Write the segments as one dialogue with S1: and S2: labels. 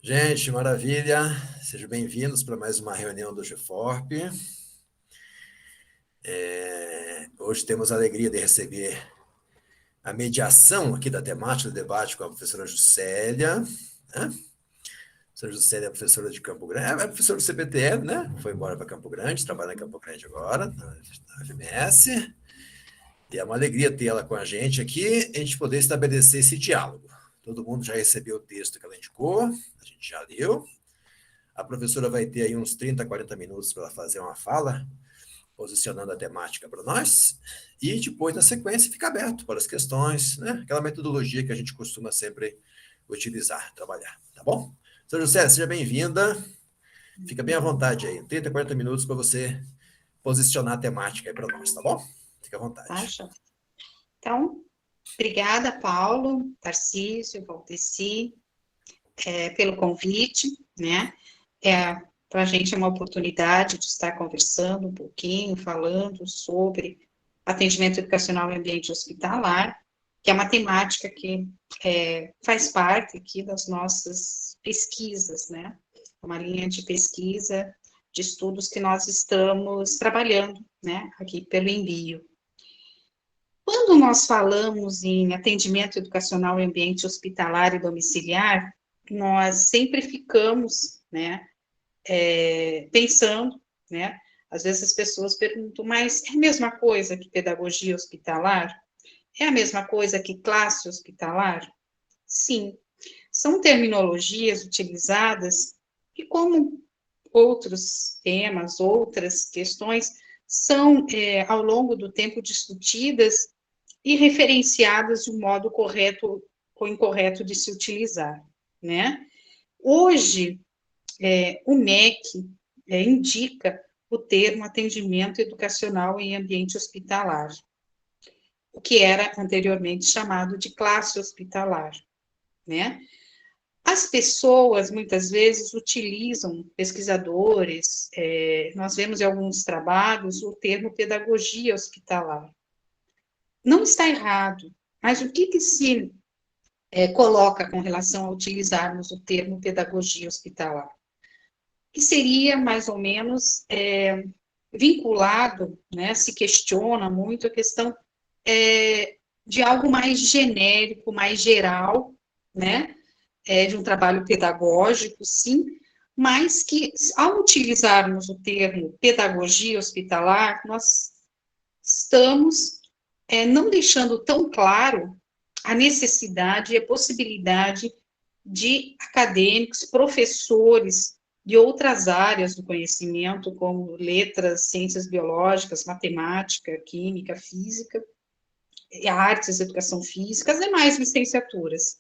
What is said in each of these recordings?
S1: Gente, maravilha! Sejam bem-vindos para mais uma reunião do GFORP. Hoje temos a alegria de receber a mediação aqui da temática do debate com a professora Juscelia, né? A professora Juscelia é professora de Campo Grande, é professora do CPTE, né? Foi embora para Campo Grande, trabalha em Campo Grande agora, na FMS. E é uma alegria tê-la com a gente aqui, a gente poder estabelecer esse diálogo. Todo mundo já recebeu o texto que ela indicou, a gente já leu. A professora vai ter aí uns 30, 40 minutos para fazer uma fala, posicionando a temática para nós, e depois, na sequência, fica aberto para as questões, né? Aquela metodologia que a gente costuma sempre utilizar, trabalhar, tá bom? Sr. José, seja bem-vinda, fica bem à vontade aí, 30, 40 minutos para você posicionar a temática aí para nós, tá bom? Fica à
S2: Tá,
S1: vontade.
S2: João? Então, obrigada, Paulo, Tarcísio, Valdeci, pelo convite, né? Para a gente é uma oportunidade de estar conversando um pouquinho, falando sobre atendimento educacional em ambiente hospitalar, que é uma temática que faz parte aqui das nossas pesquisas, né? Uma linha de pesquisa, de estudos que nós estamos trabalhando, né? Aqui pelo envio. Quando nós falamos em atendimento educacional em ambiente hospitalar e domiciliar, nós sempre ficamos, né, pensando, né, às vezes as pessoas perguntam, mas é a mesma coisa que pedagogia hospitalar? É a mesma coisa que classe hospitalar? Sim, são terminologias utilizadas e como outros temas, outras questões, são, ao longo do tempo, discutidas e referenciadas de um modo correto ou incorreto de se utilizar, né? Hoje, o MEC indica o termo atendimento educacional em ambiente hospitalar, o que era anteriormente chamado de classe hospitalar, né? As pessoas, muitas vezes, utilizam, pesquisadores, nós vemos em alguns trabalhos o termo pedagogia hospitalar. Não está errado, mas o que se coloca com relação a utilizarmos o termo pedagogia hospitalar? Que seria, mais ou menos, vinculado, né, se questiona muito a questão de algo mais genérico, mais geral, né, de um trabalho pedagógico, sim, mas que, ao utilizarmos o termo pedagogia hospitalar, nós estamos não deixando tão claro a necessidade e a possibilidade de acadêmicos, professores de outras áreas do conhecimento, como letras, ciências biológicas, matemática, química, física, artes, educação física, as demais licenciaturas,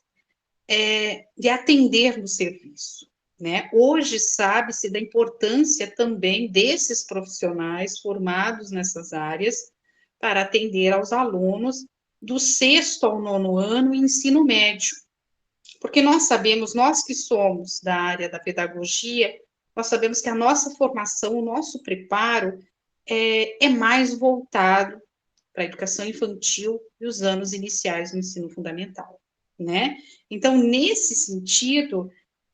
S2: de atender no serviço. Né? Hoje sabe-se da importância também desses profissionais formados nessas áreas para atender aos alunos do sexto ao nono ano e ensino médio. Porque nós sabemos, nós que somos da área da pedagogia, nós sabemos que a nossa formação, o nosso preparo é mais voltado para a educação infantil e os anos iniciais do ensino fundamental, né? Então, nesse sentido,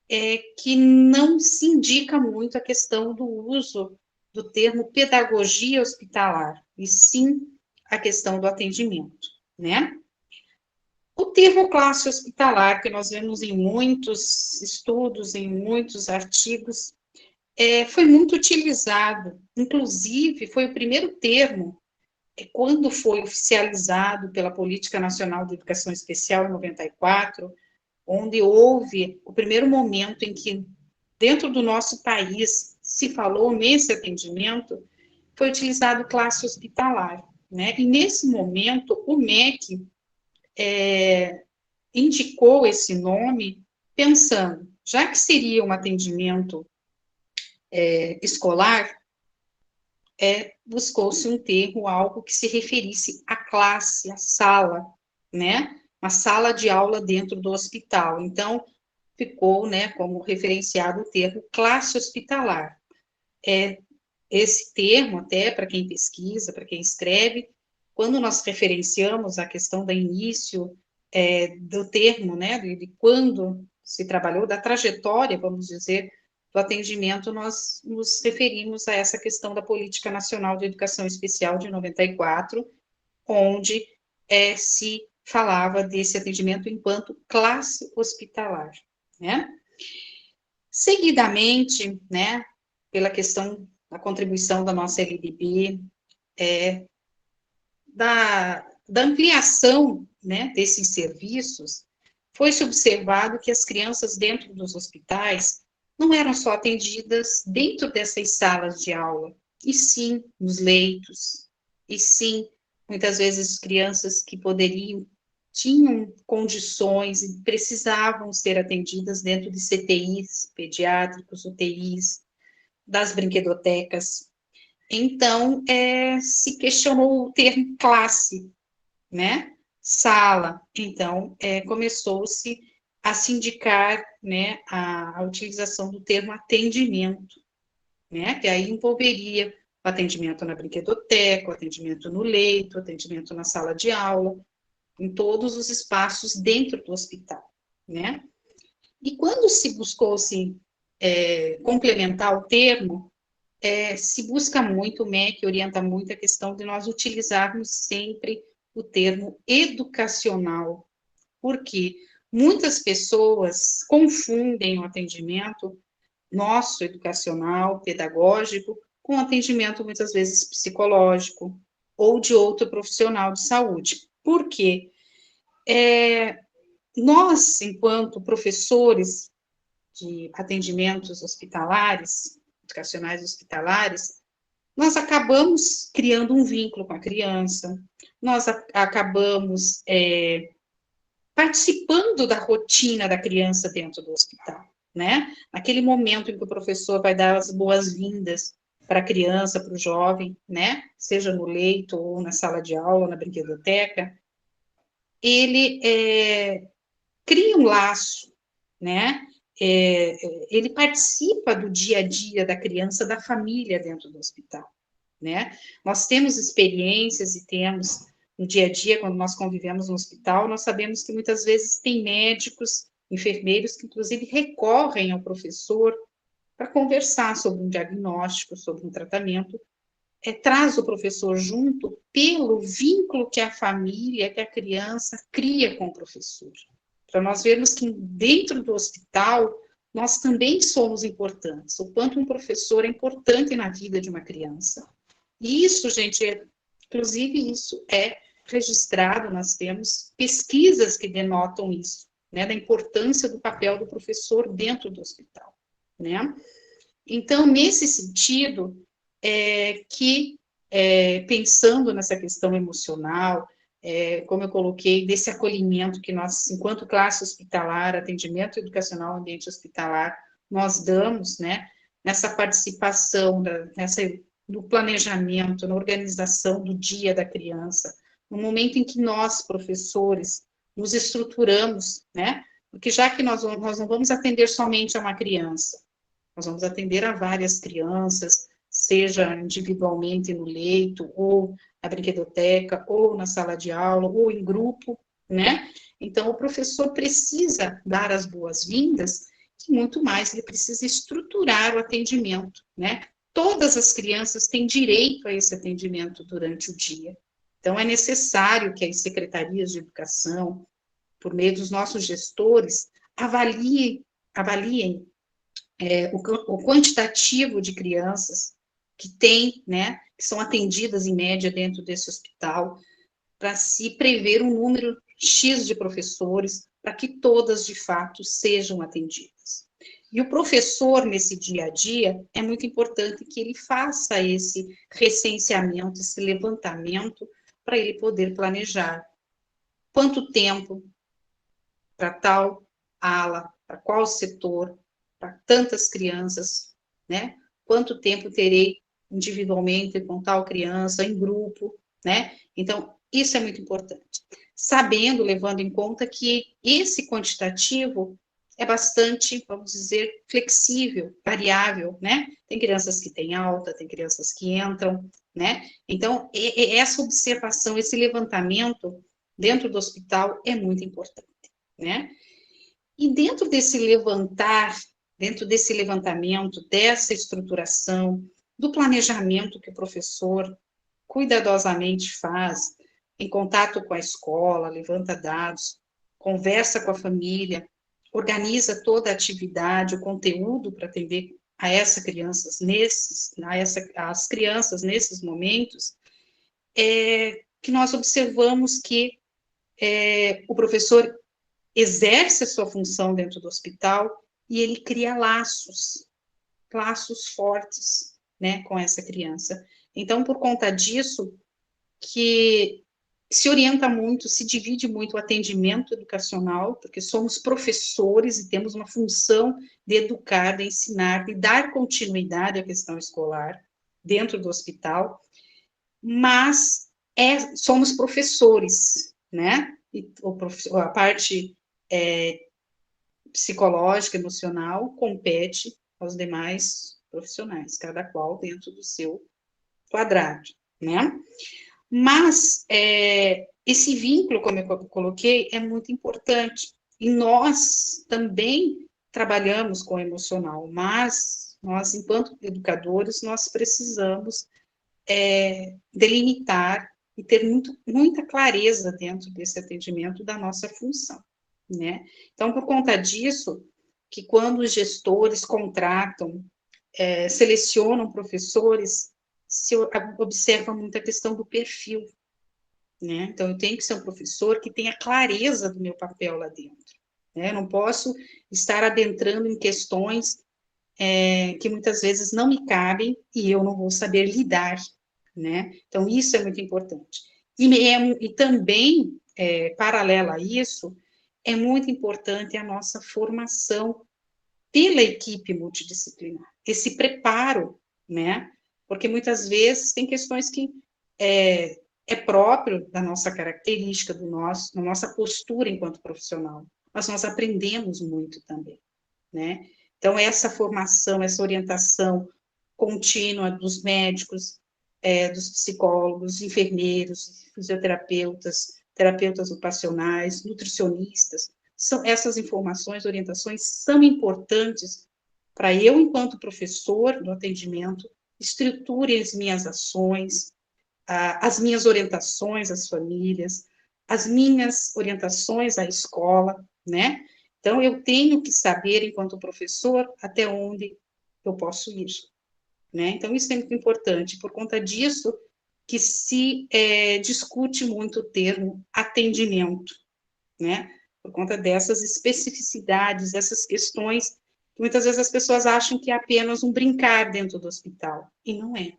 S2: é que não se indica muito a questão do uso do termo pedagogia hospitalar, e sim a questão do atendimento, né? O termo classe hospitalar, que nós vemos em muitos estudos, em muitos artigos, foi muito utilizado, inclusive foi o primeiro termo, quando foi oficializado pela Política Nacional de Educação Especial, em 94, onde houve o primeiro momento em que, dentro do nosso país, se falou nesse atendimento, foi utilizado classe hospitalar, né? E nesse momento, o MEC indicou esse nome pensando, já que seria um atendimento escolar, buscou-se um termo, algo que se referisse à classe, à sala, né? Uma sala de aula dentro do hospital. Então, ficou, né, como referenciado o termo classe hospitalar. Esse termo, até para quem pesquisa, para quem escreve, quando nós referenciamos a questão do início do termo, né, de quando se trabalhou, da trajetória, vamos dizer, do atendimento, nós nos referimos a essa questão da Política Nacional de Educação Especial de 94, onde se falava desse atendimento enquanto classe hospitalar, né? Seguidamente, né, pela questão da contribuição da nossa LDB, da ampliação, né, desses serviços, foi-se observado que as crianças dentro dos hospitais não eram só atendidas dentro dessas salas de aula, e sim nos leitos, e sim, muitas vezes, crianças que tinham condições e precisavam ser atendidas dentro de CTIs, pediátricos, UTIs, das brinquedotecas. Então, se questionou o termo classe, né? Sala. Então, começou-se a se indicar, né, a utilização do termo atendimento, né? Que aí envolveria o atendimento na brinquedoteca, o atendimento no leito, o atendimento na sala de aula, em todos os espaços dentro do hospital, né? E quando se buscou-se complementar o termo, se busca muito, o MEC orienta muito a questão de nós utilizarmos sempre o termo educacional, porque muitas pessoas confundem o atendimento nosso, educacional, pedagógico, com atendimento, muitas vezes, psicológico, ou de outro profissional de saúde. Por quê? Nós, enquanto professores de atendimentos hospitalares, educacionais hospitalares, nós acabamos criando um vínculo com a criança, nós acabamos participando da rotina da criança dentro do hospital, né? Naquele momento em que o professor vai dar as boas-vindas para a criança, para o jovem, né? Seja no leito, ou na sala de aula, na brinquedoteca, ele cria um laço, né? Ele participa do dia a dia da criança, da família dentro do hospital, né? Nós temos experiências e temos no dia a dia, quando nós convivemos no hospital, nós sabemos que muitas vezes tem médicos, enfermeiros que inclusive recorrem ao professor para conversar sobre um diagnóstico, sobre um tratamento, traz o professor junto pelo vínculo que a família, que a criança cria com o professor. Para nós vermos que dentro do hospital, nós também somos importantes, o quanto um professor é importante na vida de uma criança. E isso, gente, inclusive isso é registrado, nós temos pesquisas que denotam isso, né, da importância do papel do professor dentro do hospital, né? Então, nesse sentido, pensando nessa questão emocional, como eu coloquei, desse acolhimento que nós, enquanto classe hospitalar, atendimento educacional, ambiente hospitalar, nós damos, né, nessa participação, do planejamento, na organização do dia da criança, no momento em que nós, professores, nos estruturamos, né, porque já que nós não vamos atender somente a uma criança, nós vamos atender a várias crianças, seja individualmente no leito, ou na brinquedoteca, ou na sala de aula, ou em grupo, né? Então, o professor precisa dar as boas-vindas, e muito mais, ele precisa estruturar o atendimento, né? Todas as crianças têm direito a esse atendimento durante o dia. Então, é necessário que as secretarias de educação, por meio dos nossos gestores, avaliem o quantitativo de crianças que tem, né, que são atendidas em média dentro desse hospital, para se prever um número X de professores, para que todas, de fato, sejam atendidas. E o professor, nesse dia a dia, é muito importante que ele faça esse recenseamento, esse levantamento, para ele poder planejar quanto tempo para tal ala, para qual setor, para tantas crianças, né? Quanto tempo terei individualmente com tal criança, em grupo, né? Então, isso é muito importante. Sabendo, levando em conta que esse quantitativo é bastante, vamos dizer, flexível, variável, né? Tem crianças que têm alta, tem crianças que entram, né? Então, essa observação, esse levantamento dentro do hospital é muito importante, né? E dentro desse levantamento, dessa estruturação, do planejamento que o professor cuidadosamente faz, em contato com a escola, levanta dados, conversa com a família, organiza toda a atividade, o conteúdo para atender a essa as crianças nesses momentos, que nós observamos que o professor exerce a sua função dentro do hospital e ele cria laços fortes, né, com essa criança. Então, por conta disso, que se orienta muito, se divide muito o atendimento educacional, porque somos professores e temos uma função de educar, de ensinar, de dar continuidade à questão escolar dentro do hospital, mas somos professores, né? E a parte psicológica, emocional, compete aos demais profissionais, cada qual dentro do seu quadrado, né? Mas esse vínculo, como eu coloquei, é muito importante. E nós também trabalhamos com o emocional, mas nós, enquanto educadores, nós precisamos delimitar e ter muita clareza dentro desse atendimento da nossa função, né? Então, por conta disso, que quando os gestores contratam, selecionam professores, se observa muito a questão do perfil, né? Então, eu tenho que ser um professor que tenha clareza do meu papel lá dentro, né? Eu não posso estar adentrando em questões que muitas vezes não me cabem e eu não vou saber lidar, né? Então, isso é muito importante. E também, paralelo a isso, é muito importante a nossa formação pela equipe multidisciplinar, esse preparo, né? Porque muitas vezes tem questões que é próprio da nossa característica, da nossa postura enquanto profissional, mas nós aprendemos muito também, né? Então, essa formação, essa orientação contínua dos médicos, dos psicólogos, enfermeiros, fisioterapeutas, terapeutas ocupacionais, nutricionistas, essas informações, orientações são importantes para eu, enquanto professor do atendimento, estruture as minhas ações, as minhas orientações às famílias, as minhas orientações à escola, né? Então, eu tenho que saber, enquanto professor, até onde eu posso ir, né? Então, isso é muito importante. Por conta disso, que se discute muito o termo atendimento, né? Por conta dessas especificidades, dessas questões, que muitas vezes as pessoas acham que é apenas um brincar dentro do hospital, e não é.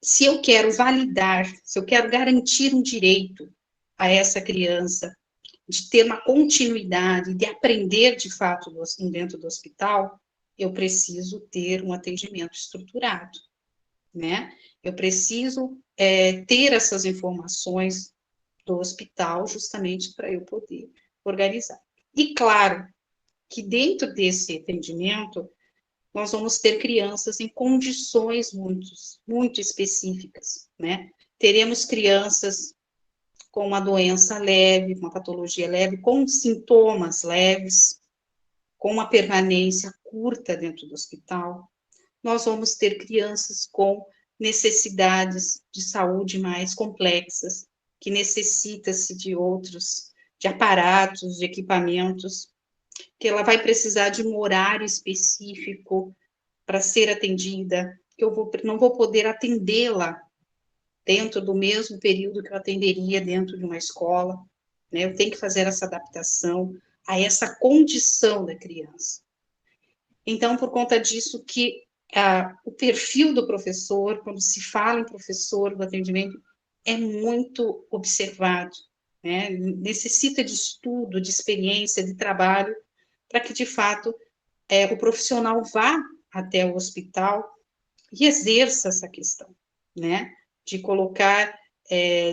S2: Se eu quero validar, se eu quero garantir um direito a essa criança, de ter uma continuidade, de aprender de fato dentro do hospital, eu preciso ter um atendimento estruturado, né? Eu preciso ter essas informações do hospital justamente para eu poder organizar. E claro que dentro desse atendimento nós vamos ter crianças em condições muito específicas, né? Teremos crianças com uma doença leve, uma patologia leve, com sintomas leves, com uma permanência curta dentro do hospital. Nós vamos ter crianças com necessidades de saúde mais complexas, que necessita-se de aparatos, de equipamentos, que ela vai precisar de um horário específico para ser atendida, que não vou poder atendê-la dentro do mesmo período que eu atenderia dentro de uma escola, né? Eu tenho que fazer essa adaptação a essa condição da criança. Então, por conta disso que o perfil do professor, quando se fala em professor do atendimento, é muito observado, né? Necessita de estudo, de experiência, de trabalho, para que, de fato, o profissional vá até o hospital e exerça essa questão, né? De colocar,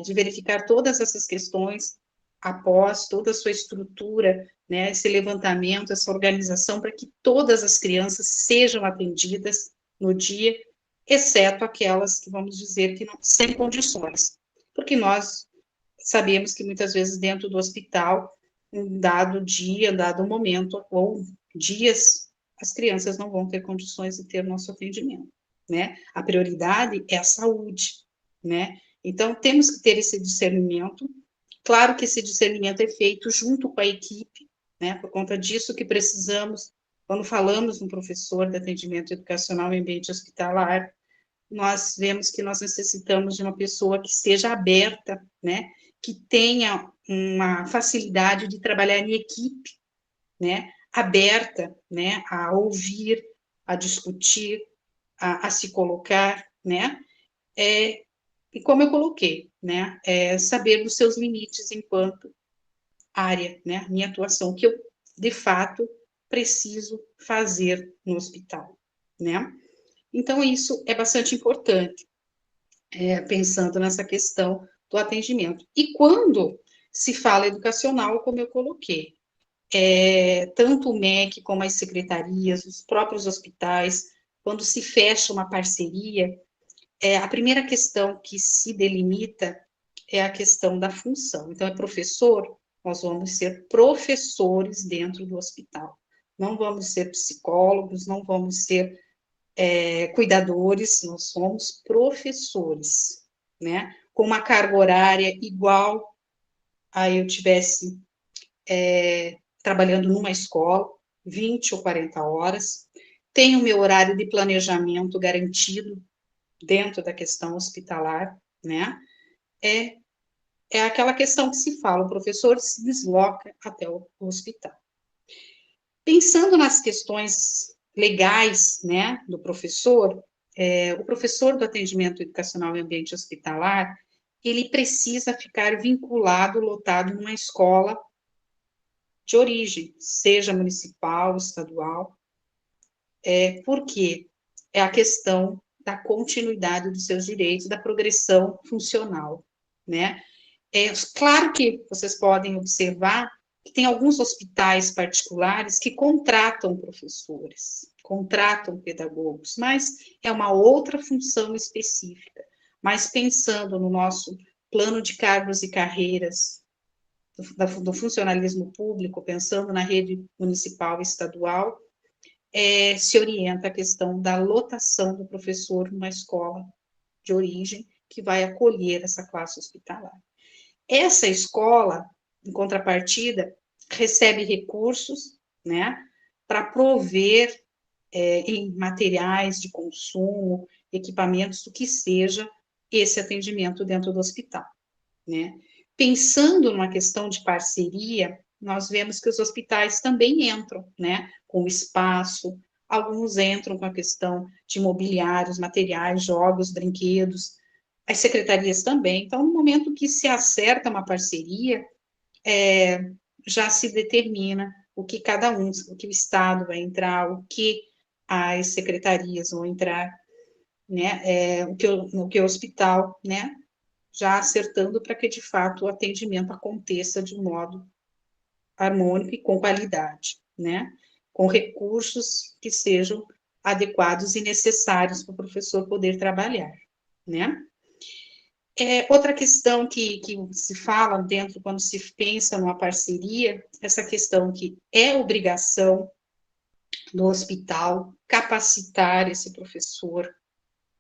S2: de verificar todas essas questões após toda a sua estrutura, né? Esse levantamento, essa organização, para que todas as crianças sejam atendidas no dia, exceto aquelas que vamos dizer que não sem condições, porque nós sabemos que muitas vezes dentro do hospital um dado dia, um dado momento, ou dias, as crianças não vão ter condições de ter nosso atendimento, né? A prioridade é a saúde, né? Então, temos que ter esse discernimento. Claro que esse discernimento é feito junto com a equipe, né? Por conta disso que precisamos, quando falamos no professor de atendimento educacional em ambiente hospitalar, nós vemos que nós necessitamos de uma pessoa que seja aberta, né? Que tenha uma facilidade de trabalhar em equipe, né? Aberta, né? A ouvir, a discutir, a se colocar, né? E como eu coloquei, né? Saber dos seus limites enquanto área, né? Minha atuação, que eu, de fato, preciso fazer no hospital, né? Então, isso é bastante importante, pensando nessa questão do atendimento. E quando se fala educacional, como eu coloquei, tanto o MEC como as secretarias, os próprios hospitais, quando se fecha uma parceria, a primeira questão que se delimita é a questão da função. Então, é professor, nós vamos ser professores dentro do hospital. Não vamos ser psicólogos, não vamos ser cuidadores, nós somos professores, né? Com uma carga horária igual a eu tivesse trabalhando numa escola, 20 ou 40 horas. Tenho meu horário de planejamento garantido dentro da questão hospitalar, né? É aquela questão que se fala, o professor se desloca até o hospital. Pensando nas questões legais, né, do professor, o professor do atendimento educacional em ambiente hospitalar, ele precisa ficar vinculado, lotado numa escola de origem, seja municipal, estadual, porque é a questão da continuidade dos seus direitos, da progressão funcional, né? Claro que vocês podem observar que tem alguns hospitais particulares que contratam professores, contratam pedagogos, mas é uma outra função específica. Mas pensando no nosso plano de cargos e carreiras do funcionalismo público, pensando na rede municipal e estadual, se orienta a questão da lotação do professor numa escola de origem que vai acolher essa classe hospitalar. Essa escola, em contrapartida, recebe recursos, né, para prover em materiais de consumo, equipamentos, o que seja esse atendimento dentro do hospital, né. Pensando numa questão de parceria, nós vemos que os hospitais também entram, né, com o espaço, alguns entram com a questão de mobiliários, materiais, jogos, brinquedos, as secretarias também. Então, no momento que se acerta uma parceria, já se determina o que cada um, o que o Estado vai entrar, o que as secretarias vão entrar, né, o que o hospital, né, já acertando para que, de fato, o atendimento aconteça de um modo harmônico e com qualidade, né, com recursos que sejam adequados e necessários para o professor poder trabalhar, né. Outra questão que se fala dentro, quando se pensa numa parceria, essa questão que é obrigação do hospital capacitar esse professor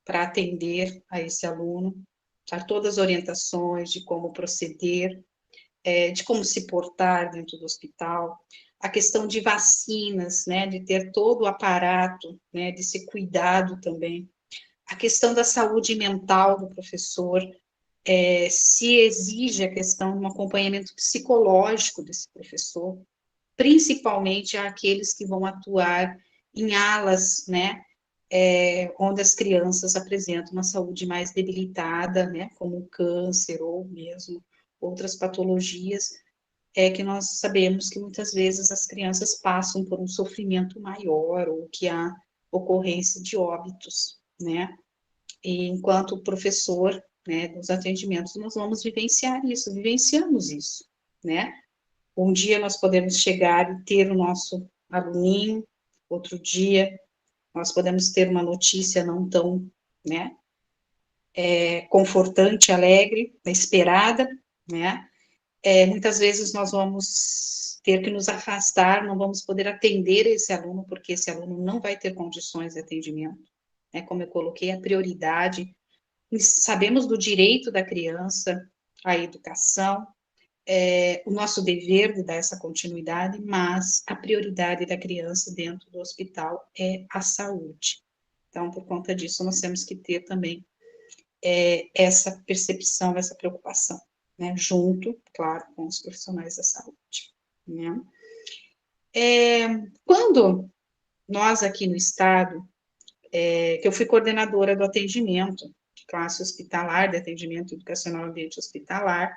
S2: para atender a esse aluno, dar todas as orientações de como proceder, de como se portar dentro do hospital, a questão de vacinas, né, de ter todo o aparato, né, de ser cuidado também, a questão da saúde mental do professor, se exige a questão de um acompanhamento psicológico desse professor, principalmente aqueles que vão atuar em alas, né, onde as crianças apresentam uma saúde mais debilitada, né, como o câncer ou mesmo outras patologias, que nós sabemos que muitas vezes as crianças passam por um sofrimento maior ou que há ocorrência de óbitos, né, e enquanto professor, né, dos atendimentos, nós vamos vivenciar isso, vivenciamos isso, né? Um dia nós podemos chegar e ter o nosso aluninho, outro dia nós podemos ter uma notícia não tão, né, confortante, alegre, esperada, né? Muitas vezes nós vamos ter que nos afastar, não vamos poder atender esse aluno, porque esse aluno não vai ter condições de atendimento. É como eu coloquei, a prioridade, sabemos do direito da criança à educação, o nosso dever de dar essa continuidade, mas a prioridade da criança dentro do hospital é a saúde. Então, por conta disso, nós temos que ter também essa percepção, essa preocupação, né, junto, claro, com os profissionais da saúde, né. Quando nós aqui no estado, que eu fui coordenadora do atendimento, de classe hospitalar, de atendimento educacional ambiente hospitalar,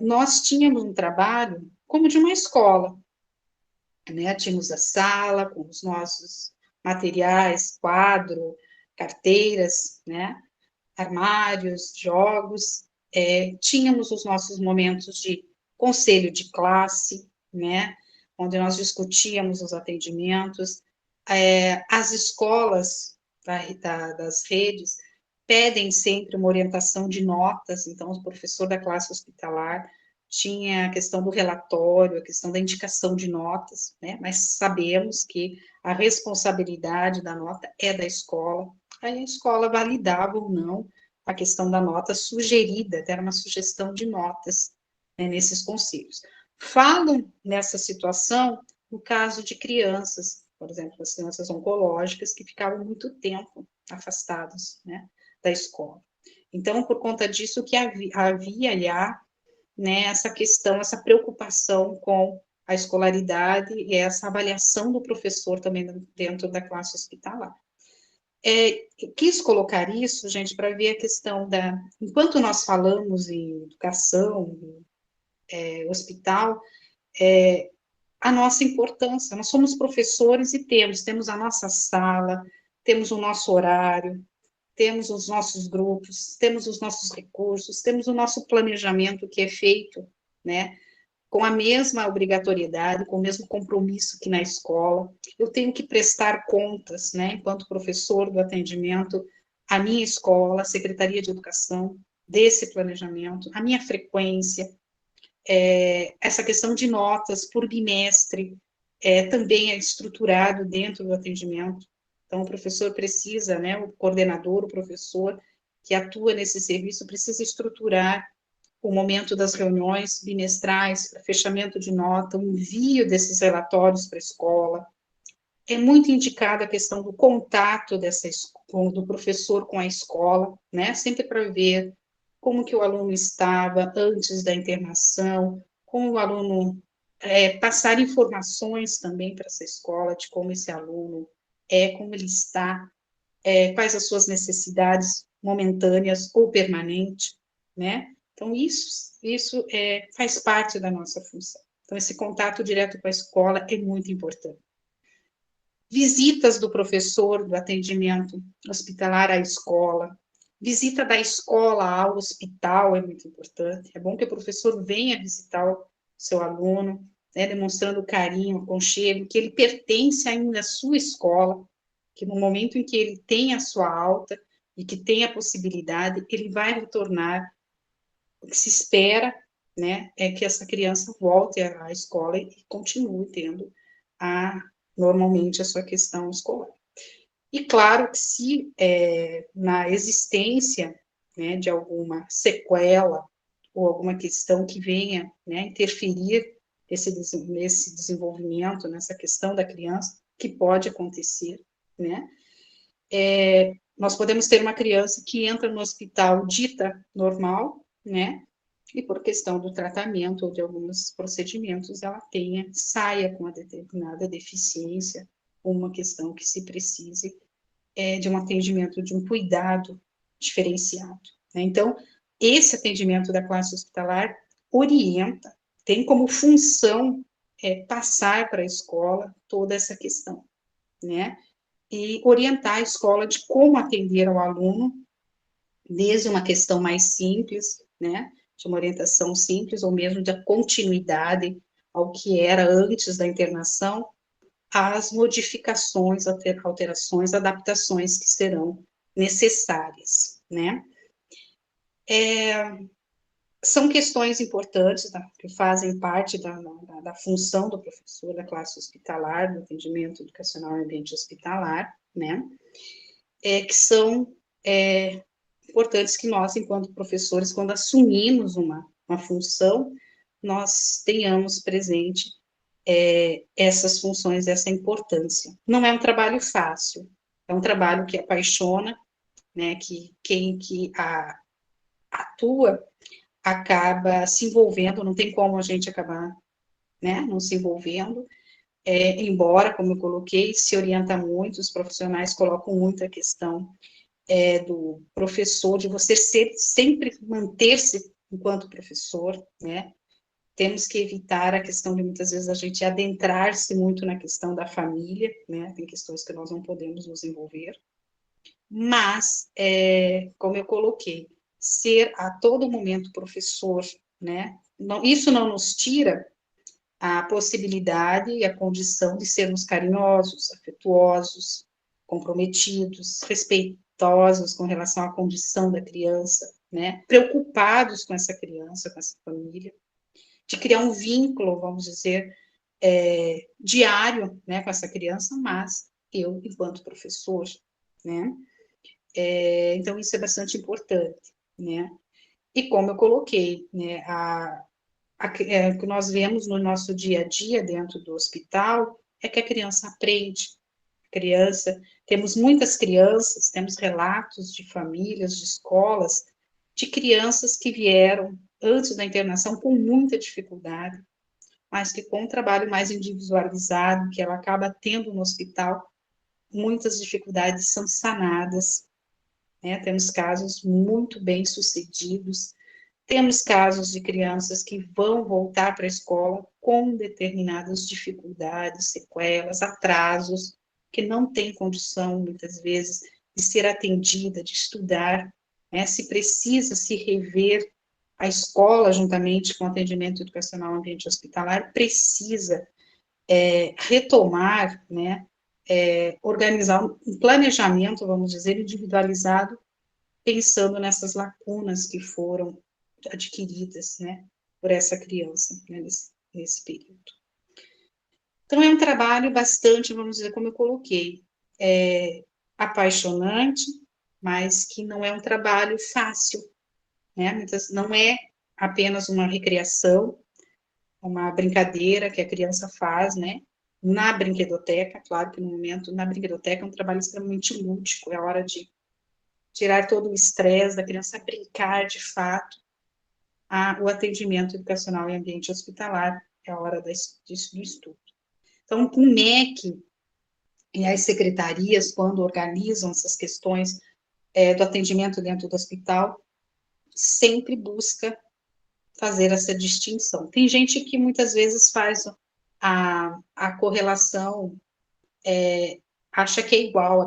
S2: nós tínhamos um trabalho como de uma escola, né, tínhamos a sala com os nossos materiais, quadro, carteiras, né, armários, jogos, tínhamos os nossos momentos de conselho de classe, né, onde nós discutíamos os atendimentos, as escolas das redes pedem sempre uma orientação de notas, então o professor da classe hospitalar tinha a questão do relatório, a questão da indicação de notas, né, mas sabemos que a responsabilidade da nota é da escola, aí a escola validava ou não a questão da nota sugerida, era uma sugestão de notas, né, nesses conselhos. Falam nessa situação no caso de crianças, por exemplo, as crianças oncológicas que ficavam muito tempo afastadas, né, da escola. Então, por conta disso que havia já, né, essa questão, essa preocupação com a escolaridade e essa avaliação do professor também dentro da classe hospitalar. Quis colocar isso, gente, para ver a questão da... Enquanto nós falamos em educação, hospital, a nossa importância. Nós somos professores e temos a nossa sala, temos o nosso horário, temos os nossos grupos, temos os nossos recursos, temos o nosso planejamento que é feito, né, com a mesma obrigatoriedade, com o mesmo compromisso que na escola. Eu tenho que prestar contas, né, enquanto professor do atendimento, à minha escola, à Secretaria de Educação, desse planejamento, a minha frequência, essa questão de notas por bimestre, também é estruturado dentro do atendimento. Então, o professor precisa, né, o coordenador, o professor que atua nesse serviço, precisa estruturar o momento das reuniões bimestrais, para fechamento de nota, o envio desses relatórios para a escola. É muito indicada a questão do contato do professor com a escola, né, sempre para ver como que o aluno estava antes da internação, como o aluno passar informações também para essa escola de como esse aluno como ele está, quais as suas necessidades momentâneas ou permanentes, né? Então, isso faz parte da nossa função. Então, esse contato direto com a escola é muito importante. Visitas do professor do atendimento hospitalar à escola, visita da escola ao hospital é muito importante. É bom que o professor venha visitar o seu aluno, né, demonstrando carinho, aconchego, que ele pertence ainda à sua escola, que no momento em que ele tem a sua alta e que tem a possibilidade, ele vai retornar. O que se espera, né, é que essa criança volte à escola e continue tendo normalmente a sua questão escolar. E claro que se na existência, né, de alguma sequela ou alguma questão que venha, né, interferir nesse desenvolvimento, nessa questão da criança, que pode acontecer, né, nós podemos ter uma criança que entra no hospital dita normal, né, e por questão do tratamento ou de alguns procedimentos, ela saia com uma determinada deficiência, ou uma questão que se precise de um atendimento, de um cuidado diferenciado, né? Então, esse atendimento da classe hospitalar orienta, tem como função passar para a escola toda essa questão, né? E orientar a escola de como atender ao aluno, desde uma questão mais simples, né, de uma orientação simples, ou mesmo de continuidade ao que era antes da internação, às modificações, alterações, adaptações que serão necessárias, né. São questões importantes, tá, que fazem parte da função do professor da classe hospitalar, do atendimento educacional em ambiente hospitalar, né? Que são importantes que nós, enquanto professores, quando assumimos uma função, nós tenhamos presente essas funções, essa importância. Não é um trabalho fácil, é um trabalho que apaixona, né, que quem atua acaba se envolvendo, não tem como a gente acabar, né, não se envolvendo, embora, como eu coloquei, se orienta muito, os profissionais colocam muito a questão do professor, de você sempre manter-se enquanto professor, né, temos que evitar a questão de, muitas vezes, a gente adentrar-se muito na questão da família, né, tem questões que nós não podemos nos envolver, mas, como eu coloquei, ser a todo momento professor, né, não, isso não nos tira a possibilidade e a condição de sermos carinhosos, afetuosos, comprometidos, respeitosos com relação à condição da criança, né, preocupados com essa criança, com essa família, de criar um vínculo, vamos dizer, diário, né, com essa criança, mas eu, enquanto professor, né, então isso é bastante importante, né, e como eu coloquei, né, que nós vemos no nosso dia a dia dentro do hospital é que a criança aprende, temos muitas crianças, temos relatos de famílias, de escolas, de crianças que vieram antes da internação com muita dificuldade, mas que com um trabalho mais individualizado, que ela acaba tendo no hospital, muitas dificuldades são sanadas, né? Temos casos muito bem sucedidos, temos casos de crianças que vão voltar para a escola com determinadas dificuldades, sequelas, atrasos, que não têm condição, muitas vezes, de ser atendida, de estudar, né? Se precisa se rever a escola, juntamente com o atendimento educacional no ambiente hospitalar, precisa retomar, né, organizar um planejamento, vamos dizer, individualizado, pensando nessas lacunas que foram adquiridas, né, por essa criança, né, nesse período. Então, é um trabalho bastante, vamos dizer, como eu coloquei, apaixonante, mas que não é um trabalho fácil, né, não é apenas uma recreação, uma brincadeira que a criança faz, né, na brinquedoteca, claro que no momento, na brinquedoteca é um trabalho extremamente lúdico, é hora de tirar todo o estresse da criança, brincar de fato, o atendimento educacional em ambiente hospitalar, é a hora do estudo. Então, o MEC e as secretarias, quando organizam essas questões do atendimento dentro do hospital, sempre busca fazer essa distinção. Tem gente que muitas vezes faz a correlação, acha que é igual o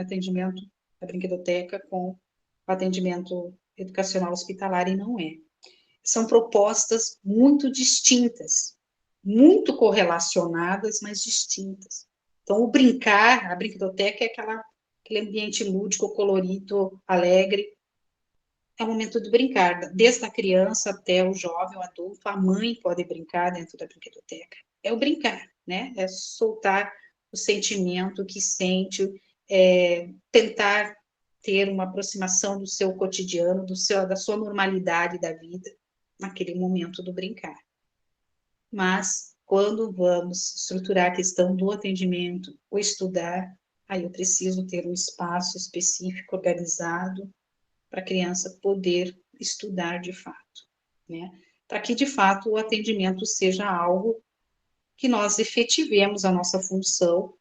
S2: atendimento da brinquedoteca com o atendimento educacional hospitalar, e não é. São propostas muito distintas, muito correlacionadas, mas distintas. Então, o brincar, a brinquedoteca é aquele ambiente lúdico, colorido, alegre, é o momento do brincar, desde a criança até o jovem, o adulto, a mãe pode brincar dentro da brinquedoteca. É o brincar, né? É soltar o sentimento que sente, tentar ter uma aproximação do seu cotidiano, da sua normalidade da vida, naquele momento do brincar. Mas, quando vamos estruturar a questão do atendimento, ou estudar, aí eu preciso ter um espaço específico, organizado, para a criança poder estudar de fato, né? Para que, de fato, o atendimento seja algo que nós efetivemos a nossa função,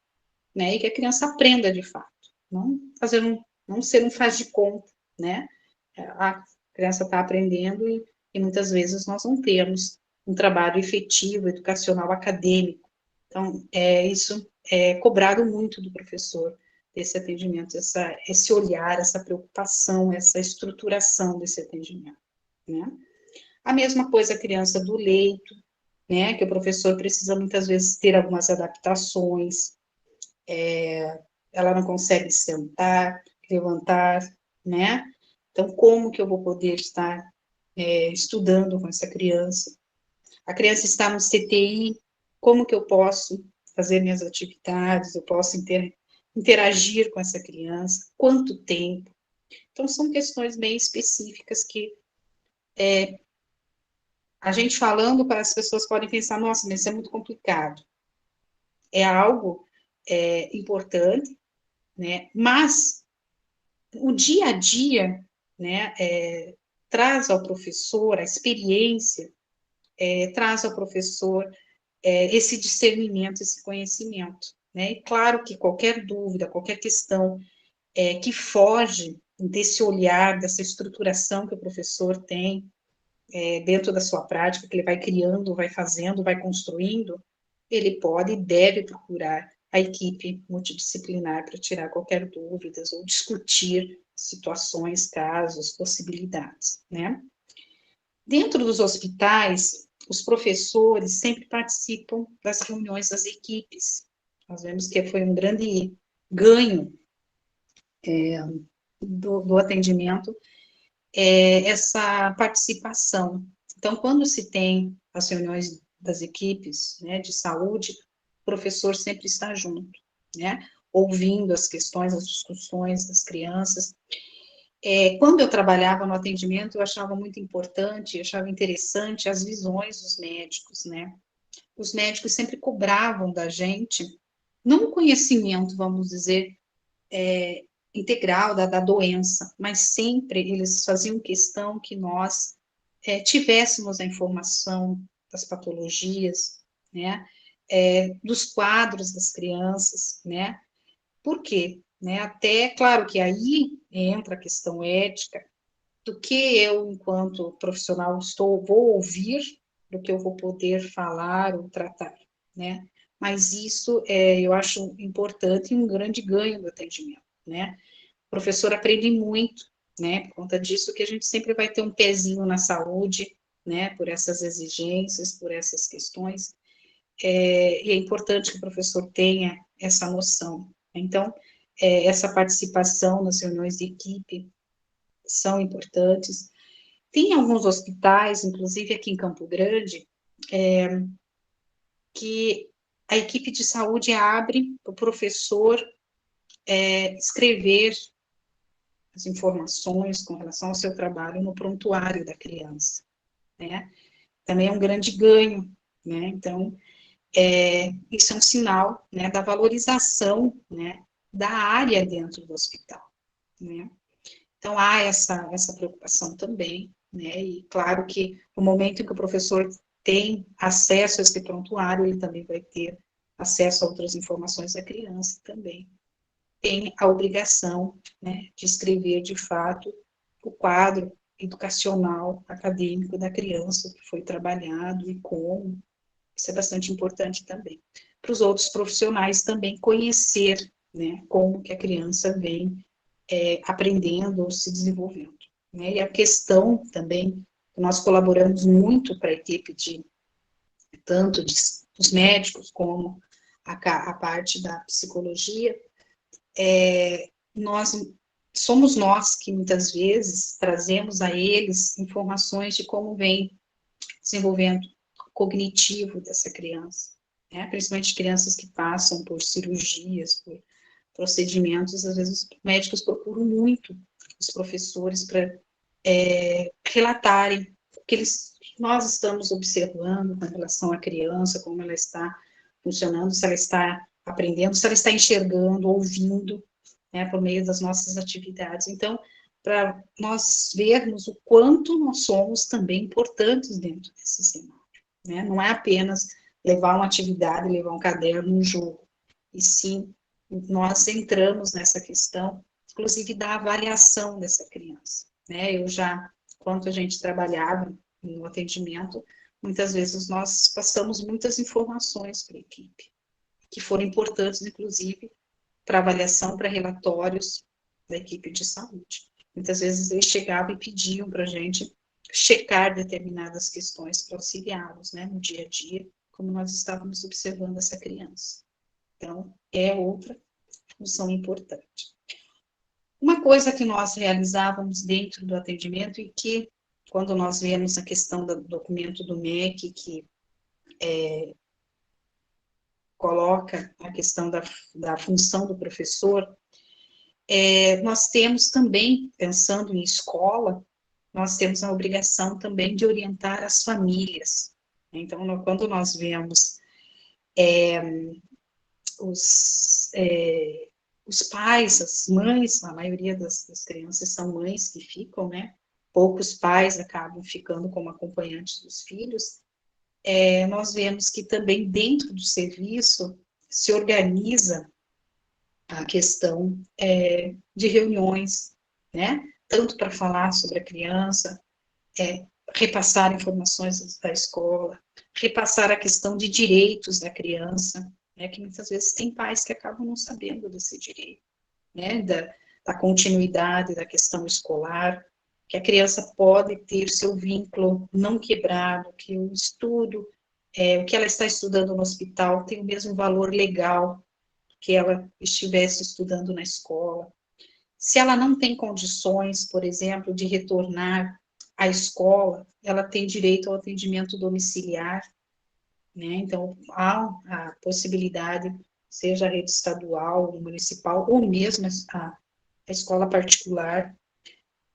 S2: né? E que a criança aprenda de fato, não ser um faz de conta, né? A criança está aprendendo e muitas vezes nós não temos um trabalho efetivo, educacional, acadêmico. Então, isso é cobrado muito do professor, esse atendimento, esse olhar, essa preocupação, essa estruturação desse atendimento, né? A mesma coisa a criança do leito, né, que o professor precisa muitas vezes ter algumas adaptações, ela não consegue sentar, levantar, né? Então, como que eu vou poder estar estudando com essa criança. A criança está no CTI, como que eu posso fazer minhas atividades, eu posso interagir com essa criança, quanto tempo. Então, são questões bem específicas que a gente falando para as pessoas podem pensar, nossa, mas isso é muito complicado. É algo importante, né? Mas o dia a dia, né, traz ao professor a experiência, traz ao professor esse discernimento, esse conhecimento, né? E claro que qualquer dúvida, qualquer questão que foge desse olhar, dessa estruturação que o professor tem dentro da sua prática, que ele vai criando, vai fazendo, vai construindo, ele pode e deve procurar a equipe multidisciplinar para tirar qualquer dúvida ou discutir situações, casos, possibilidades, né? Dentro dos hospitais, os professores sempre participam das reuniões das equipes. Nós vemos que foi um grande ganho do atendimento, essa participação. Então, quando se tem as reuniões das equipes, né, de saúde, o professor sempre está junto, né, ouvindo as questões, as discussões das crianças. Quando eu trabalhava no atendimento, eu achava muito importante, eu achava interessante as visões dos médicos, né, os médicos sempre cobravam da gente, não o conhecimento, vamos dizer, integral da doença, mas sempre eles faziam questão que nós tivéssemos a informação das patologias, né, dos quadros das crianças, né, por quê? Né, até, claro que aí entra a questão ética, do que eu, enquanto profissional, vou ouvir, do que eu vou poder falar ou tratar, né, mas isso eu acho importante e um grande ganho do atendimento, né, o professor aprende muito, né, por conta disso que a gente sempre vai ter um pezinho na saúde, né, por essas exigências, por essas questões, e é importante que o professor tenha essa noção. Então, essa participação nas reuniões de equipe são importantes. Tem alguns hospitais, inclusive aqui em Campo Grande, que a equipe de saúde abre para o professor escrever as informações com relação ao seu trabalho no prontuário da criança, né? Também é um grande ganho, né? Então, isso é um sinal, né, da valorização, né, da área dentro do hospital, né? Então, há essa preocupação também, né? E claro que no momento em que o professor tem acesso a esse prontuário, ele também vai ter acesso a outras informações da criança também. Tem a obrigação, né, de escrever, de fato, o quadro educacional, acadêmico da criança, que foi trabalhado e como. Isso é bastante importante também. Para os outros profissionais também conhecer, né, como que a criança vem aprendendo ou se desenvolvendo, né? E a questão também, nós colaboramos muito para a equipe tanto dos médicos como a parte da psicologia, somos nós que muitas vezes trazemos a eles informações de como vem desenvolvendo cognitivo dessa criança, né? Principalmente crianças que passam por cirurgias, por procedimentos, às vezes os médicos procuram muito os professores para relatarem o que nós estamos observando com relação à criança, como ela está funcionando, se ela está aprendendo, se ela está enxergando, ouvindo, né, por meio das nossas atividades. Então, para nós vermos o quanto nós somos também importantes dentro desse cenário, né? Não é apenas levar uma atividade, levar um caderno, um jogo, e sim, nós entramos nessa questão, inclusive da avaliação dessa criança, né? Quando a gente trabalhava no atendimento, muitas vezes nós passamos muitas informações para a equipe, que foram importantes, inclusive, para avaliação, para relatórios da equipe de saúde. Muitas vezes eles chegavam e pediam para a gente checar determinadas questões para auxiliá-los, né, no dia a dia, como nós estávamos observando essa criança. Então, é outra função importante. Uma coisa que nós realizávamos dentro do atendimento e que quando nós vemos a questão do documento do MEC, que coloca a questão da função do professor, nós temos também, pensando em escola, nós temos a obrigação também de orientar as famílias. Então, quando nós vemos os pais, as mães, a maioria das crianças são mães que ficam, né? Poucos pais acabam ficando como acompanhantes dos filhos. Nós vemos que também dentro do serviço se organiza a questão de reuniões, né? Tanto para falar sobre a criança, repassar informações da escola, repassar a questão de direitos da criança, né? Que muitas vezes tem pais que acabam não sabendo desse direito, né? Da continuidade da questão escolar, que a criança pode ter seu vínculo não quebrado, que o estudo, o que ela está estudando no hospital tem o mesmo valor legal que ela estivesse estudando na escola. Se ela não tem condições, por exemplo, de retornar à escola, ela tem direito ao atendimento domiciliar, né? Então, há a possibilidade, seja a rede estadual, municipal, ou mesmo a escola particular,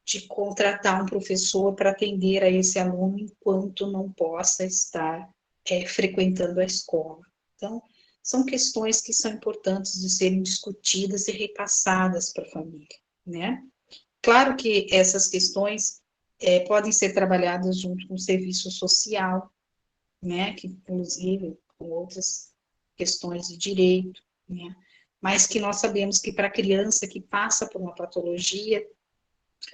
S2: de contratar um professor para atender a esse aluno enquanto não possa estar frequentando a escola. Então, são questões que são importantes de serem discutidas e repassadas para a família, né? Claro que essas questões podem ser trabalhadas junto com o serviço social, né? Que, inclusive, com outras questões de direito, né? Mas que nós sabemos que para a criança que passa por uma patologia,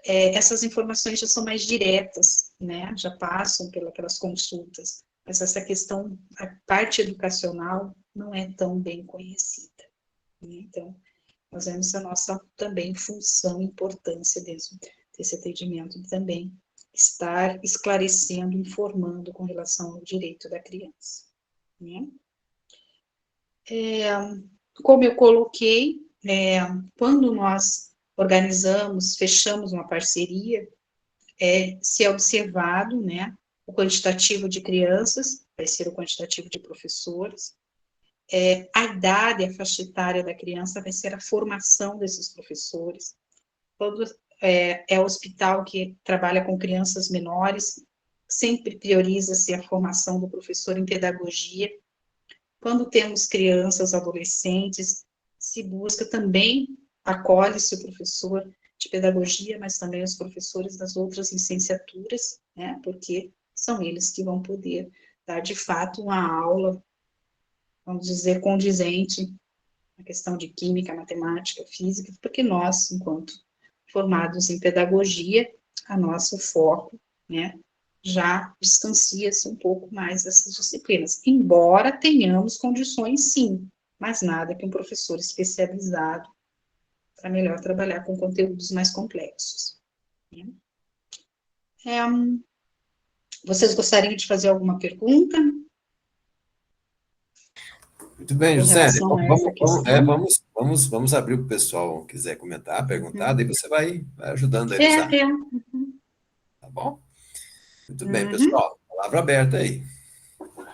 S2: essas informações já são mais diretas, né? Já passam pelas consultas. Mas essa questão, a parte educacional, não é tão bem conhecida, né? Então, nós vemos a nossa também função e importância desse atendimento também, estar esclarecendo, informando com relação ao direito da criança, né? Como eu coloquei, quando nós organizamos, fechamos uma parceria, se é observado, né, o quantitativo de crianças, vai ser o quantitativo de professores, a idade, a faixa etária da criança vai ser a formação desses professores. Quando é hospital que trabalha com crianças menores, sempre prioriza-se a formação do professor em pedagogia. Quando temos crianças, adolescentes, se busca também, acolhe-se o professor de pedagogia, mas também os professores das outras licenciaturas, né, porque são eles que vão poder dar, de fato, uma aula, vamos dizer, condizente na questão de química, matemática, física, porque nós, enquanto formados em pedagogia, a nosso foco, né, já distancia-se um pouco mais dessas disciplinas, embora tenhamos condições, sim, mas nada que um professor especializado para melhor trabalhar com conteúdos mais complexos, né? Vocês gostariam de fazer alguma pergunta
S1: Muito bem,
S2: com
S1: Juscelia.
S2: relação a essa questão?
S1: Vamos abrir para o pessoal quiser comentar, perguntar, daí você vai ajudando
S2: É,
S1: eles a,
S2: é.
S1: tá bom? Muito bem,
S2: Uhum.
S1: pessoal. Palavra aberta aí. Vamos lá,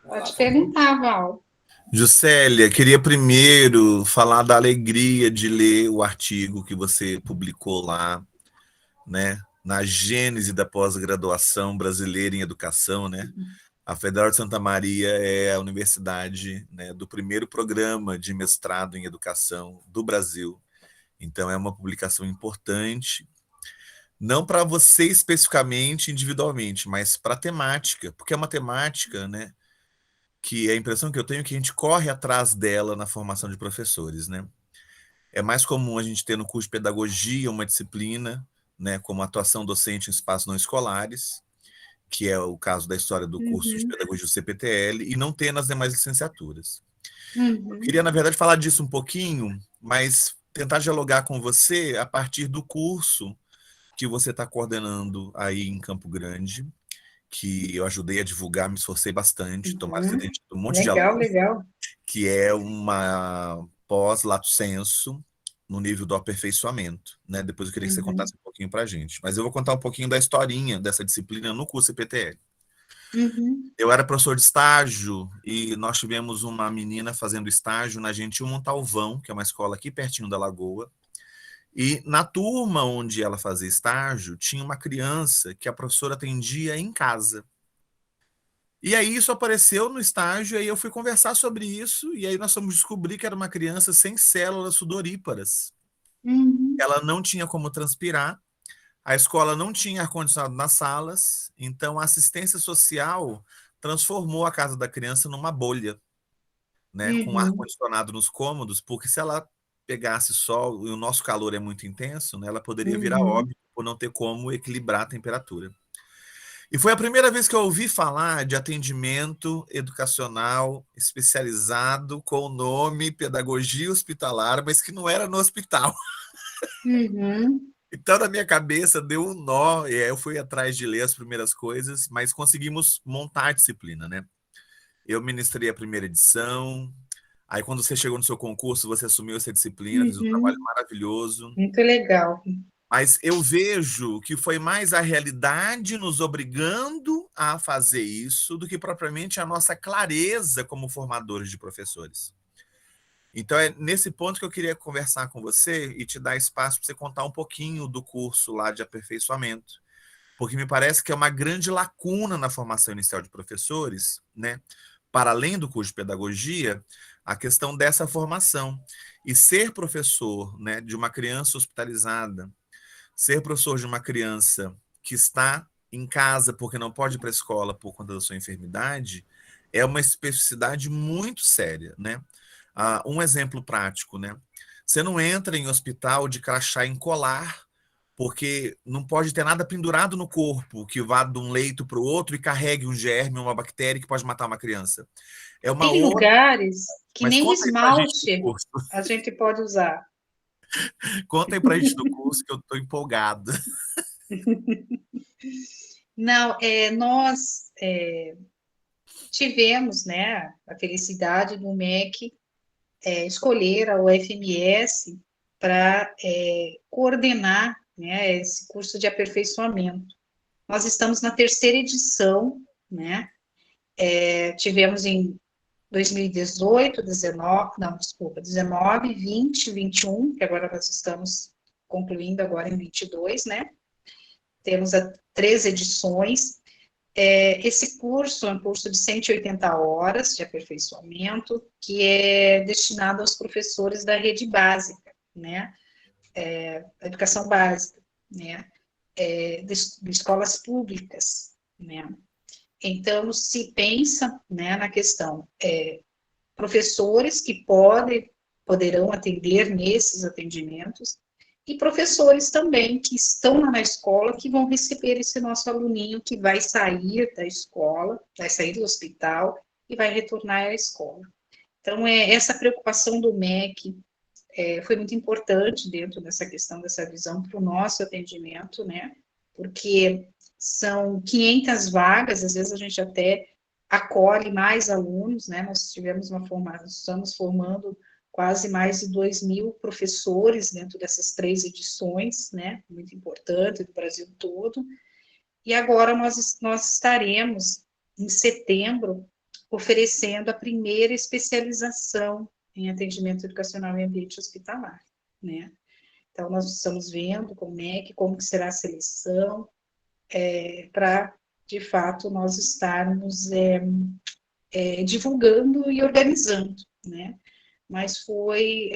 S2: Pode
S1: por favor.
S2: perguntar, Val.
S3: Juscelia, queria primeiro falar da alegria de ler o artigo que você publicou lá, né, na gênese da pós-graduação brasileira em educação, né? A Federal de Santa Maria é a universidade, né, do primeiro programa de mestrado em educação do Brasil. Então é uma publicação importante, não para você especificamente, individualmente, mas para a temática, porque é uma temática, né, que a impressão que eu tenho é que a gente corre atrás dela na formação de professores, né? É mais comum a gente ter no curso de pedagogia uma disciplina, né, como atuação docente em espaços não escolares, que é o caso da história do curso de
S2: Uhum.
S3: pedagogia do CPTL, e não ter nas demais licenciaturas. Eu
S2: Uhum.
S3: queria, na verdade, falar disso um pouquinho, mas tentar dialogar com você a partir do curso que você está coordenando aí em Campo Grande, que eu ajudei a divulgar, me esforcei bastante, tomara que você
S2: Uhum.
S3: tenha tido um monte de
S2: Legal,
S3: alunos,
S2: legal.
S3: que é uma pós-lato sensu, no nível do aperfeiçoamento, né? Depois eu queria que você
S2: Uhum.
S3: contasse um pouquinho para a gente. Mas eu vou contar um pouquinho da historinha dessa disciplina no curso IPTL.
S2: Uhum.
S3: Eu era professor de estágio e nós tivemos uma menina fazendo estágio na Gentil Montalvão, que é uma escola aqui pertinho da Lagoa. E na turma onde ela fazia estágio, tinha uma criança que a professora atendia em casa. E aí isso apareceu no estágio, e aí eu fui conversar sobre isso, e aí nós fomos descobrir que era uma criança sem células sudoríparas.
S2: Uhum.
S3: Ela não tinha como transpirar, a escola não tinha ar-condicionado nas salas, então a assistência social transformou a casa da criança numa bolha, né, com
S2: Uhum.
S3: ar-condicionado nos cômodos, porque se ela pegasse sol e o nosso calor é muito intenso, né, ela poderia virar
S2: Uhum.
S3: óbito por não ter como equilibrar a temperatura. E foi a primeira vez que eu ouvi falar de atendimento educacional especializado com o nome pedagogia hospitalar, mas que não era no hospital.
S2: Uhum.
S3: Então, na minha cabeça, deu um nó, e aí eu fui atrás de ler as primeiras coisas, mas conseguimos montar a disciplina, né? Eu ministrei a primeira edição, aí quando você chegou no seu concurso, você assumiu essa disciplina, fez um trabalho
S2: Uhum.
S3: maravilhoso.
S2: Muito legal.
S3: Mas eu vejo que foi mais a realidade nos obrigando a fazer isso do que propriamente a nossa clareza como formadores de professores. Então é nesse ponto que eu queria conversar com você e te dar espaço para você contar um pouquinho do curso lá de aperfeiçoamento, porque me parece que é uma grande lacuna na formação inicial de professores, né? Para além do curso de pedagogia, a questão dessa formação. E ser professor, né, de uma criança hospitalizada, ser professor de uma criança que está em casa porque não pode ir para a escola por conta da sua enfermidade é uma especificidade muito séria, né? Um exemplo prático, né? Você não entra em hospital de crachá em colar, porque não pode ter nada pendurado no corpo que vá de um leito para o outro e carregue um germe, uma bactéria que pode matar uma criança. É uma
S2: Tem
S3: outra.
S2: lugares que
S3: Mas
S2: nem
S3: conta aí para a gente do
S2: esmalte
S3: curso.
S2: a gente pode usar.
S3: Conta aí para a gente do curso que eu estou empolgado.
S2: Não, nós tivemos, né, a felicidade do MEC escolher a UFMS para coordenar, né, esse curso de aperfeiçoamento. Nós estamos na terceira edição, né? Tivemos em 2018, 19, não, desculpa, 19, 20, 21, que agora nós estamos concluindo agora em 22, né? Temos 3 edições. Esse curso é um curso de 180 horas de aperfeiçoamento, que é destinado aos professores da rede básica, né? Da educação básica, né? De escolas públicas, né? Então, se pensa, né, na questão, professores que poderão atender nesses atendimentos, e professores também que estão lá na escola, que vão receber esse nosso aluninho que vai sair da escola, vai sair do hospital e vai retornar à escola. Então, essa preocupação do MEC foi muito importante dentro dessa questão, dessa visão para o nosso atendimento, né? Porque são 500 vagas, às vezes a gente até acolhe mais alunos, né? Nós tivemos estamos formando quase mais de 2.000 professores dentro dessas 3 edições, né? Muito importante, do Brasil todo. E agora nós estaremos, em setembro, oferecendo a primeira especialização em atendimento educacional em ambiente hospitalar, né? Então, nós estamos vendo como que será a seleção, para, de fato, nós estarmos divulgando e organizando, né? Mas foi,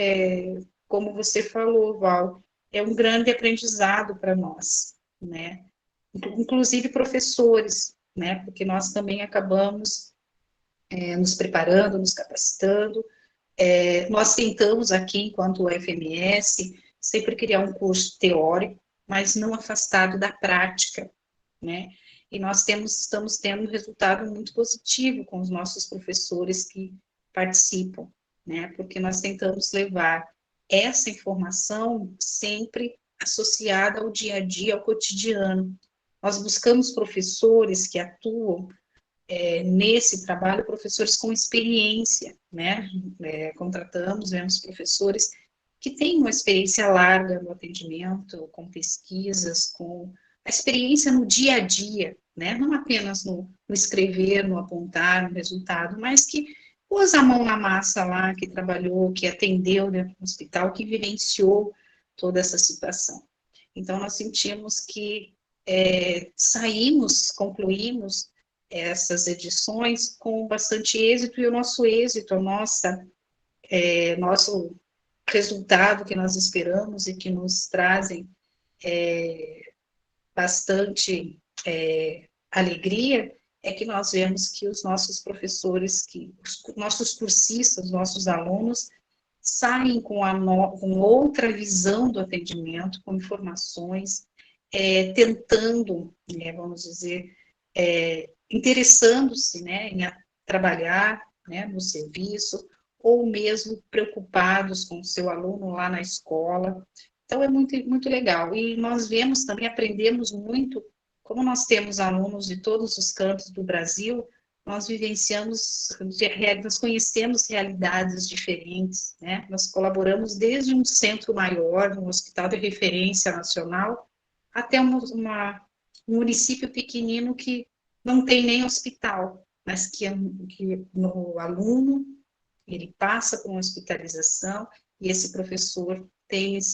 S2: como você falou, Val, é um grande aprendizado para nós, né? Inclusive professores, né? Porque nós também acabamos nos preparando, nos capacitando. Nós tentamos aqui, enquanto UFMS, sempre criar um curso teórico, mas não afastado da prática, né? E nós estamos tendo um resultado muito positivo com os nossos professores que participam, né? Porque nós tentamos levar essa informação sempre associada ao dia a dia, ao cotidiano. Nós buscamos professores que atuam nesse trabalho, professores com experiência, né? Contratamos, vemos professores que têm uma experiência larga no atendimento, com pesquisas, com a experiência no dia a dia, né? Não apenas no escrever, no apontar, no resultado, mas que pôs a mão na massa lá, que trabalhou, que atendeu dentro do hospital, que vivenciou toda essa situação. Então, nós sentimos que concluímos essas edições com bastante êxito, e o nosso êxito, nosso resultado que nós esperamos e que nos trazem bastante alegria, é que nós vemos que os nossos professores, os nossos cursistas, os nossos alunos, saem com outra visão do atendimento, com informações, tentando, vamos dizer, interessando-se, né, em trabalhar, né, no serviço, ou mesmo preocupados com o seu aluno lá na escola. Então, é muito, muito legal. E nós vemos também, aprendemos muito, como nós temos alunos de todos os cantos do Brasil, nós nós conhecemos realidades diferentes, né? Nós colaboramos desde um centro maior, um hospital de referência nacional, até um município pequenino que não tem nem hospital, mas que no aluno, ele passa por uma hospitalização, e esse professor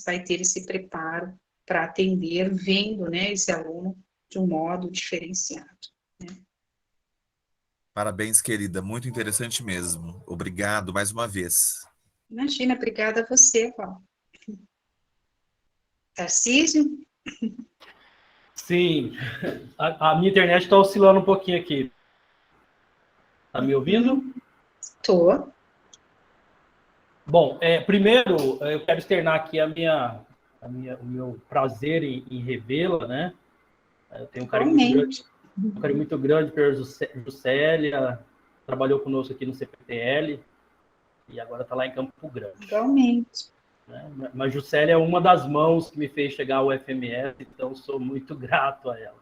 S2: vai ter esse preparo para atender, vendo, né, esse aluno de um modo diferenciado. Né?
S3: Parabéns, querida. Muito interessante mesmo. Obrigado mais uma vez.
S2: Imagina, obrigada a você, Val. Tarcísio?
S4: Sim, a minha internet está oscilando um pouquinho aqui. Está me ouvindo?
S2: Estou.
S4: Bom, primeiro, eu quero externar aqui o meu prazer em revê-la, né? Eu tenho um carinho muito grande pela Juscelia, trabalhou conosco aqui no CPTL, e agora está lá em Campo Grande.
S2: Igualmente.
S4: Né? Mas Juscelia é uma das mãos que me fez chegar ao FMS, então sou muito grato a ela.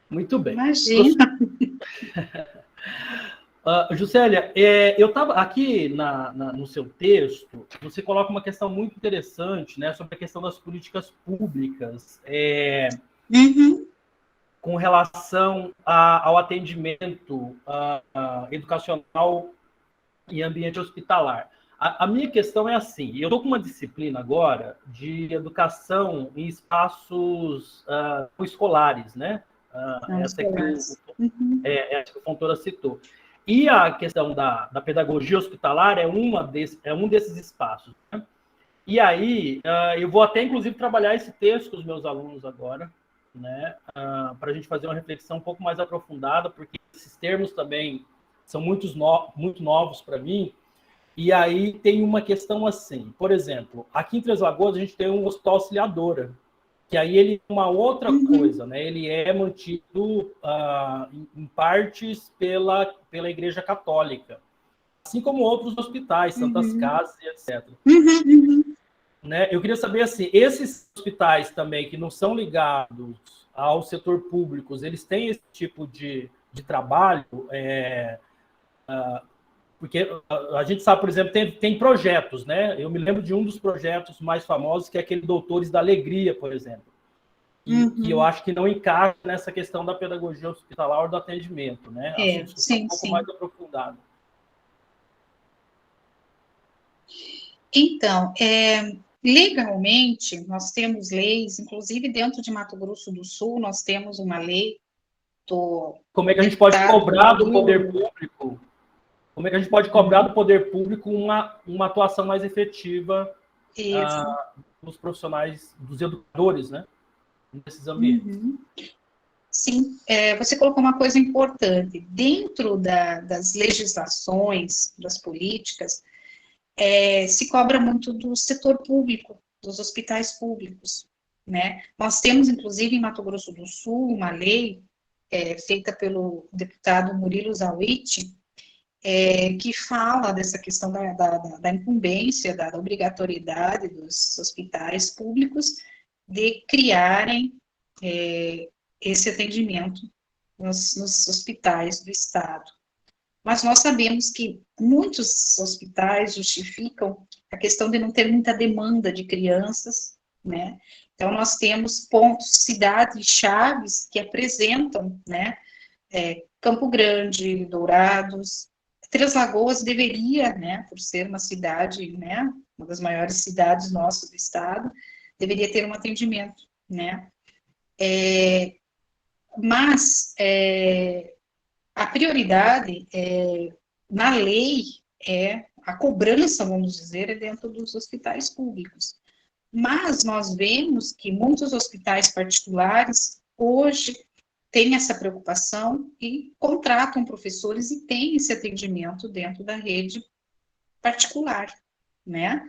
S4: Muito bem.
S2: Imagina.
S4: Juscelia, eu estava aqui no seu texto, você coloca uma questão muito interessante, né, sobre a questão das políticas públicas com relação ao atendimento educacional e ambiente hospitalar. A minha questão é assim, eu estou com uma disciplina agora de educação em espaços escolares, né? Essa que o Fontoura citou. E a questão da pedagogia hospitalar é um desses espaços. Né? E aí, eu vou até, inclusive, trabalhar esse texto com os meus alunos agora, né? Para a gente fazer uma reflexão um pouco mais aprofundada, porque esses termos também são muito novos para mim. E aí tem uma questão assim, por exemplo, aqui em Três Lagoas a gente tem um hospital auxiliadora, que aí ele é uma outra coisa, né? Ele é mantido em partes pela Igreja Católica, assim como outros hospitais, Santas Casas e etc. Né? Eu queria saber, assim, esses hospitais também que não são ligados ao setor público, eles têm esse tipo de trabalho? Porque a gente sabe, por exemplo, tem projetos, né? Eu me lembro de um dos projetos mais famosos, que é aquele Doutores da Alegria, por exemplo. E eu acho que não encaixa nessa questão da pedagogia hospitalar ou do atendimento, né? Acho uma discussão um pouco mais aprofundada.
S2: Então, legalmente, nós temos leis, inclusive dentro de Mato Grosso do Sul, nós temos uma lei do...
S4: Como é que a gente pode cobrar do poder público? Como é que a gente pode cobrar do poder público uma atuação mais efetiva dos profissionais, dos educadores, né? Nesses ambientes.
S2: Sim, você colocou uma coisa importante. Dentro das legislações, das políticas, se cobra muito do setor público, dos hospitais públicos, né? Nós temos, inclusive, em Mato Grosso do Sul, uma lei feita pelo deputado Murilo Zawitch, que fala dessa questão da incumbência, da obrigatoriedade dos hospitais públicos de criarem esse atendimento nos hospitais do Estado. Mas nós sabemos que muitos hospitais justificam a questão de não ter muita demanda de crianças, né? Então, nós temos pontos, cidades, chaves que apresentam, né? Campo Grande, Dourados, Três Lagoas deveria, né? Por ser uma cidade, né? Uma das maiores cidades nossas do estado, deveria ter um atendimento, né? Mas a prioridade na lei a cobrança, vamos dizer, é dentro dos hospitais públicos. Mas nós vemos que muitos hospitais particulares hoje têm essa preocupação e contratam professores e têm esse atendimento dentro da rede particular, né?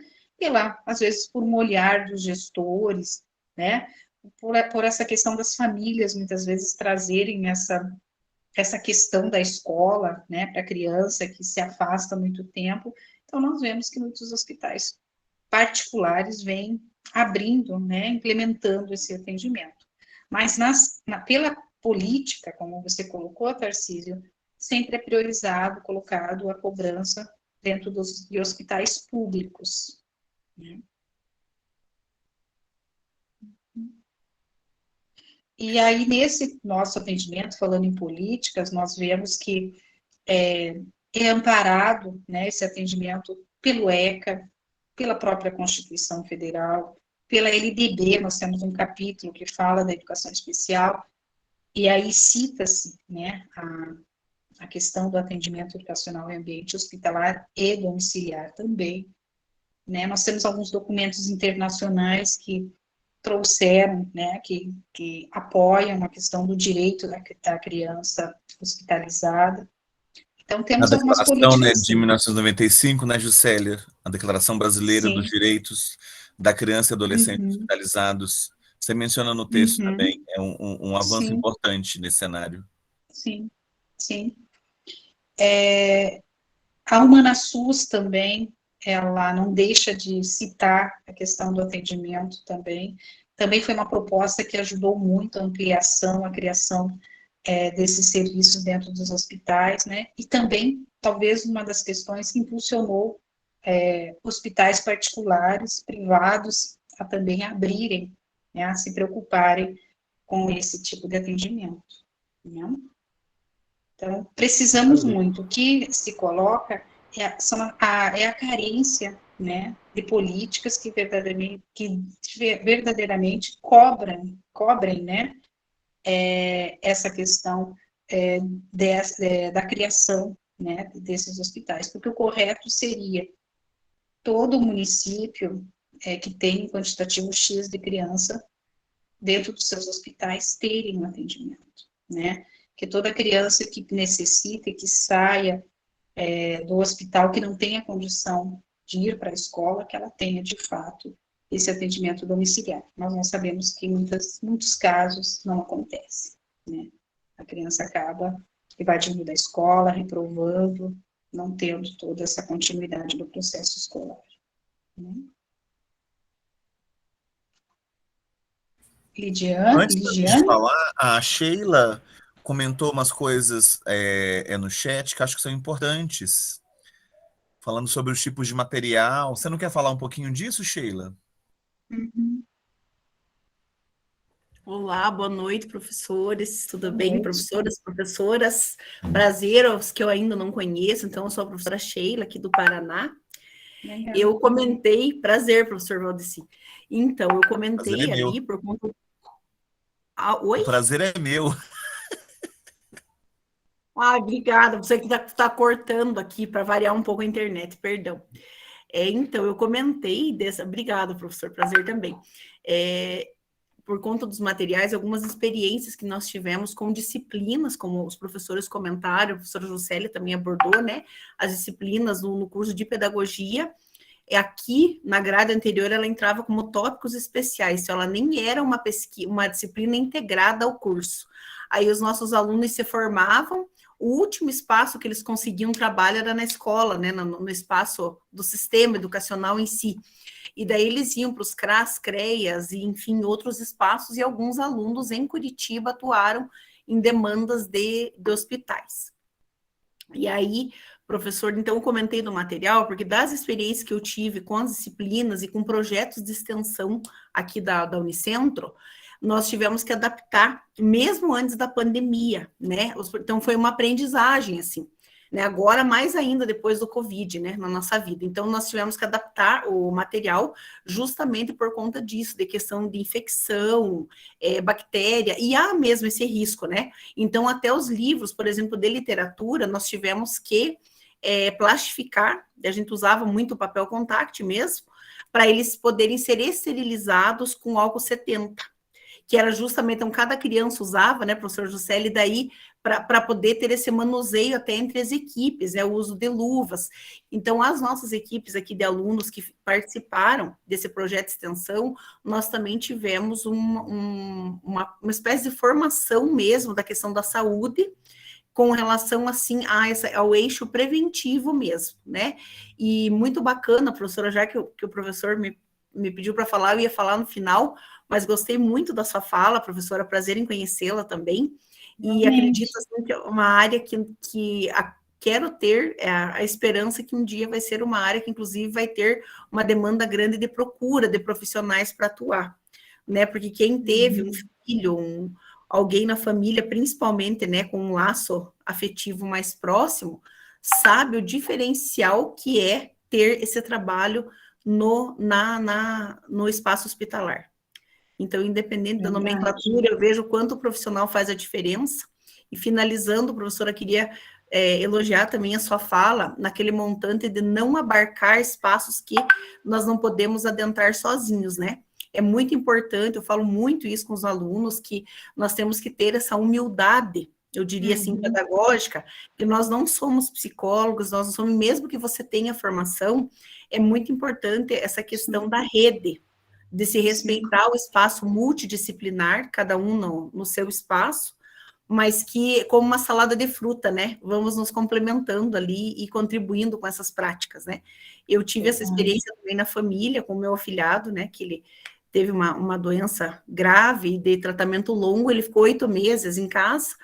S2: Às vezes, por um olhar dos gestores, né? Por essa questão das famílias, muitas vezes, trazerem essa questão da escola, né, para a criança que se afasta muito tempo. Então, nós vemos que muitos hospitais particulares vêm abrindo, né, implementando esse atendimento. Mas pela política, como você colocou, Tarcísio, sempre é priorizado, colocado a cobrança dentro de hospitais públicos, né? E aí, nesse nosso atendimento, falando em políticas, nós vemos que é amparado, né, esse atendimento pelo ECA, pela própria Constituição Federal, pela LDB, nós temos um capítulo que fala da educação especial, e aí cita-se, né, a questão do atendimento educacional em ambiente hospitalar e domiciliar também, né, nós temos alguns documentos internacionais que trouxeram, né, que apoiam a questão do direito da criança hospitalizada. Então,
S3: A
S2: temos algumas
S3: declaração, né,
S2: políticas,
S3: de
S2: sim.
S3: 1995, né, Juscelia? A Declaração Brasileira dos
S2: Sim.
S3: Direitos da Criança e Adolescente
S2: Uhum.
S3: Hospitalizados. Você menciona no texto
S2: Uhum.
S3: também, é um avanço
S2: Sim,
S3: importante nesse cenário.
S2: sim, sim. A HumanaSUS também, ela não deixa de citar a questão do atendimento também. Também foi uma proposta que ajudou muito a ampliação, a criação desses serviços dentro dos hospitais, né? E também, talvez, uma das questões que impulsionou hospitais particulares, privados, a também abrirem, né, a se preocuparem com esse tipo de atendimento, né? Então, precisamos muito. O que se coloca é a carência, né, de políticas que verdadeiramente cobrem, né, essa questão da criação, né, desses hospitais, porque o correto seria todo município que tem um quantitativo X de criança dentro dos seus hospitais terem um atendimento, né, que toda criança que necessite, que saia do hospital, que não tenha condição de ir para a escola, que ela tenha, de fato, esse atendimento domiciliar. Mas nós sabemos que muitos casos não acontece, né? A criança acaba evadindo da escola, reprovando, não tendo toda essa continuidade do processo escolar, né?
S3: Antes da gente
S2: Lidiane?
S3: falar, a Sheila comentou umas coisas no chat que acho que são importantes, falando sobre os tipos de material. Você não quer falar um pouquinho disso, Sheila?
S2: Uhum.
S5: Olá, boa noite, professores. Tudo
S2: Boa
S5: bem,
S2: noite.
S5: professoras? Prazer aos que eu ainda não conheço. Então, eu sou a professora Sheila, aqui do Paraná.
S2: Legal.
S5: Eu comentei, prazer, professor Valdeci. Então, eu comentei
S3: Prazer é
S5: ali
S3: meu.
S5: por conta. Oi?
S3: O prazer é meu.
S5: Obrigada. Você que está cortando aqui para variar um pouco a internet, perdão. Então, eu comentei dessa. Obrigada, professor, prazer também. Por conta dos materiais, algumas experiências que nós tivemos com disciplinas, como os professores comentaram, a professora Juscelia também abordou, né? As disciplinas no curso de pedagogia. Aqui, na grade anterior, ela entrava como tópicos especiais, então ela nem era uma disciplina integrada ao curso. Aí os nossos alunos se formavam, o último espaço que eles conseguiam trabalho era na escola, né? No espaço do sistema educacional em si. E daí eles iam para os CRAS, CREAS e, enfim, outros espaços, e alguns alunos em Curitiba atuaram em demandas de hospitais. E aí, professor, então eu comentei no material, porque das experiências que eu tive com as disciplinas e com projetos de extensão aqui da Unicentro, nós tivemos que adaptar, mesmo antes da pandemia, né? Então, foi uma aprendizagem, assim, né? Agora, mais ainda depois do Covid, né? Na nossa vida. Então, nós tivemos que adaptar o material justamente por conta disso, de questão de infecção, bactéria, e há mesmo esse risco, né? Então, até os livros, por exemplo, de literatura, nós tivemos que plastificar, a gente usava muito papel contact mesmo, para eles poderem ser esterilizados com álcool 70, que era justamente, então, cada criança usava, né, professor Juscelio, e daí, para poder ter esse manuseio até entre as equipes, né, o uso de luvas. Então, as nossas equipes aqui de alunos que participaram desse projeto de extensão, nós também tivemos uma espécie de formação mesmo da questão da saúde, com relação, assim, ao eixo preventivo mesmo, né? E muito bacana, professora, já que o professor me pediu para falar, eu ia falar no final, mas gostei muito da sua fala, professora, prazer em conhecê-la também, e acredito assim, que é uma área que quero ter a esperança que um dia vai ser uma área que, inclusive, vai ter uma demanda grande de procura de profissionais para atuar, né? Porque quem teve um filho, alguém na família, principalmente, né, com um laço afetivo mais próximo, sabe o diferencial que é ter esse trabalho no espaço hospitalar. Então, independente da nomenclatura, eu vejo quanto o profissional faz a diferença. E finalizando, professora, queria elogiar também a sua fala naquele montante de não abarcar espaços que nós não podemos adentrar sozinhos, né? É muito importante, eu falo muito isso com os alunos, que nós temos que ter essa humildade, eu diria assim, pedagógica, que nós não somos psicólogos, nós não somos, mesmo que você tenha formação, é muito importante essa questão da rede, de se respeitar o espaço multidisciplinar, cada um no seu espaço, mas que, como uma salada de fruta, né, vamos nos complementando ali e contribuindo com essas práticas, né. Eu tive essa experiência também na família, com o meu afilhado, né, que ele teve uma doença grave, de tratamento longo, ele ficou 8 meses em casa,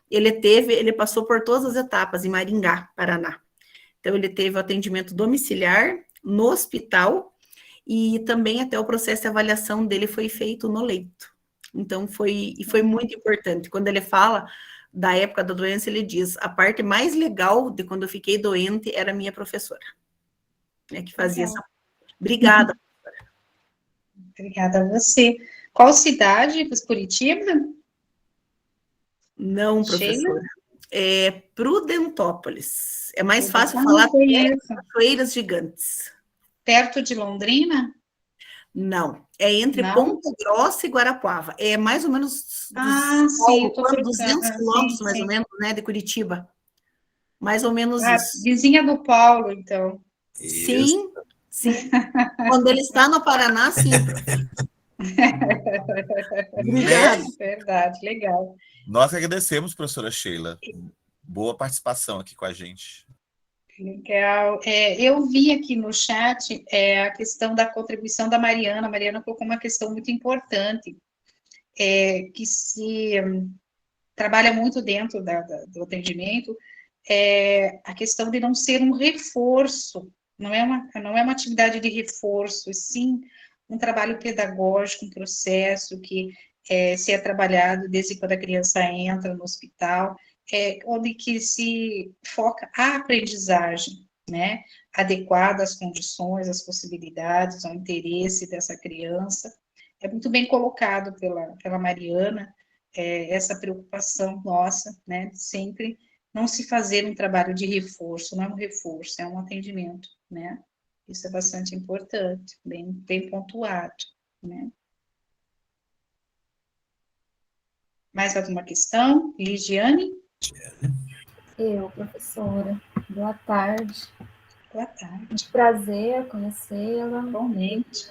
S5: ele passou por todas as etapas em Maringá, Paraná. Então, ele teve o atendimento domiciliar, no hospital, e também até o processo de avaliação dele foi feito no leito. Então, foi muito importante. Quando ele fala da época da doença, ele diz, a parte mais legal de quando eu fiquei doente era a minha professora, né, que fazia essa... Obrigada.
S2: Obrigada a você. Qual cidade? Curitiba?
S5: Não,
S2: Sheila?
S5: professora. É Prudentópolis. É mais fácil
S2: Não
S5: falar
S2: conheço.
S5: Cachoeiras Gigantes.
S2: Perto de Londrina?
S5: Não, é entre
S2: Não?
S5: Ponta Grossa e Guarapuava. É mais ou menos
S2: Sim, eu tô
S5: 200
S2: trocando.
S5: quilômetros,
S2: Sim,
S5: mais ou
S2: sim.
S5: menos, né, de Curitiba. Mais ou menos isso.
S2: Vizinha do Paulo, então.
S1: Isso.
S5: Sim, sim. Quando ele está no Paraná, sim. Obrigada.
S2: Verdade, legal.
S3: Nós agradecemos, professora Sheila. Boa participação aqui com a gente.
S2: Legal. Eu vi aqui no chat a questão da contribuição da Mariana. A Mariana colocou uma questão muito importante, que se trabalha muito dentro do atendimento, a questão de não ser um reforço, não é uma atividade de reforço, e sim um trabalho pedagógico, um processo que se é trabalhado desde quando a criança entra no hospital, onde que se foca a aprendizagem, né, adequada às condições, às possibilidades, ao interesse dessa criança. É muito bem colocado pela Mariana, essa preocupação nossa, né, sempre não se fazer um trabalho de reforço, não é um reforço, é um atendimento, né? Isso é bastante importante, bem pontuado, né? Mais alguma questão? Ligiane?
S6: Professora. Boa tarde.
S2: Boa tarde.
S6: Um prazer conhecê-la.
S2: Igualmente.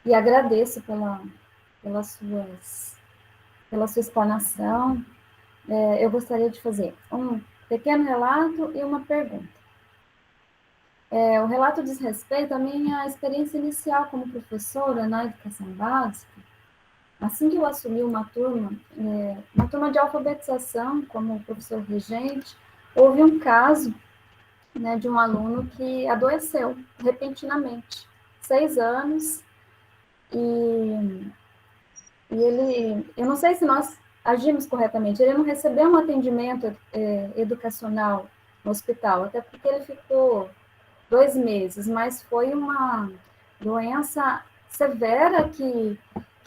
S6: E agradeço pela sua explanação. Eu gostaria de fazer um pequeno relato e uma pergunta. O relato diz respeito à minha experiência inicial como professora na educação básica. Assim que eu assumi uma turma de alfabetização como professor regente, houve um caso, né, de um aluno que adoeceu repentinamente, 6 anos, e ele, eu não sei se nós agimos corretamente, ele não recebeu um atendimento educacional no hospital, até porque ele ficou 2 meses, mas foi uma doença severa que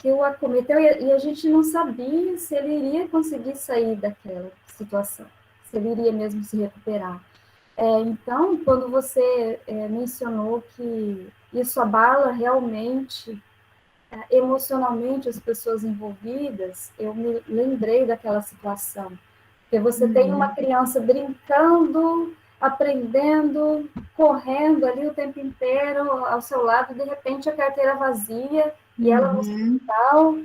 S6: o acometeu, e a gente não sabia se ele iria conseguir sair daquela situação, se ele iria mesmo se recuperar. Então, quando você mencionou que isso abala realmente emocionalmente as pessoas envolvidas, eu me lembrei daquela situação. Porque você tem uma criança brincando, aprendendo, correndo ali o tempo inteiro ao seu lado, de repente a carteira vazia e ela no hospital.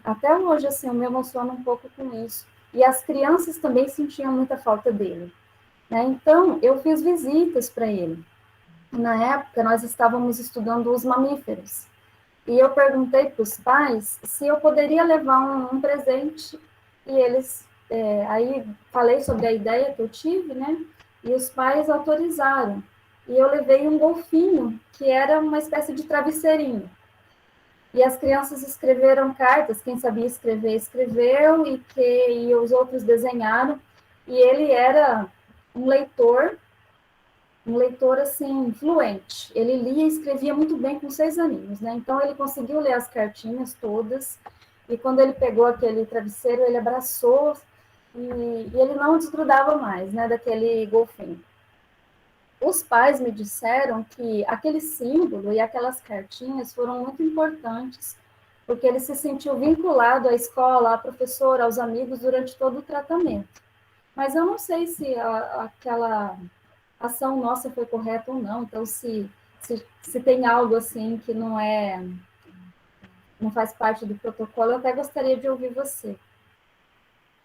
S6: Até hoje, assim, eu me emociono um pouco com isso. E as crianças também sentiam muita falta dele, né? Então, eu fiz visitas para ele. Na época, nós estávamos estudando os mamíferos. E eu perguntei para os pais se eu poderia levar um presente, e eles, aí falei sobre a ideia que eu tive, né? E os pais autorizaram. E eu levei um golfinho, que era uma espécie de travesseirinho. E as crianças escreveram cartas, quem sabia escrever, escreveu, e os outros desenharam. E ele era um leitor, assim, fluente. Ele lia e escrevia muito bem com 6 aninhos, né? Então, ele conseguiu ler as cartinhas todas, e quando ele pegou aquele travesseiro, ele abraçou, e ele não desgrudava mais, né, daquele golfinho. Os pais me disseram que aquele símbolo e aquelas cartinhas foram muito importantes, porque ele se sentiu vinculado à escola, à professora, aos amigos durante todo o tratamento. Mas eu não sei se aquela ação nossa foi correta ou não, então se tem algo assim que não faz parte do protocolo, eu até gostaria de ouvir você.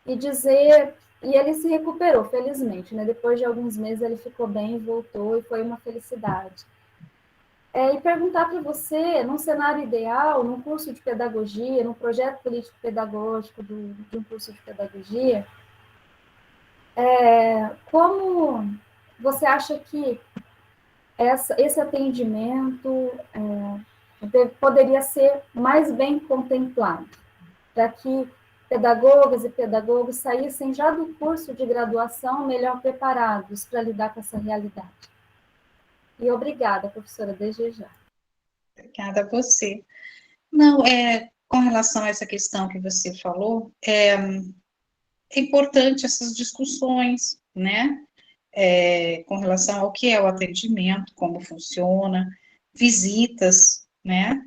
S6: E ele se recuperou, felizmente, né? Depois de alguns meses ele ficou bem, voltou, e foi uma felicidade. E perguntar para você, num cenário ideal, num curso de pedagogia, num projeto político-pedagógico de um curso de pedagogia, como você acha que esse atendimento poderia ser mais bem contemplado, para que pedagogas e pedagogos saíssem já do curso de graduação melhor preparados para lidar com essa realidade? E obrigada, professora, desde já.
S2: Obrigada a você. Não, com relação a essa questão que você falou, é importante essas discussões, né? Com relação ao que é o atendimento, como funciona, visitas, né?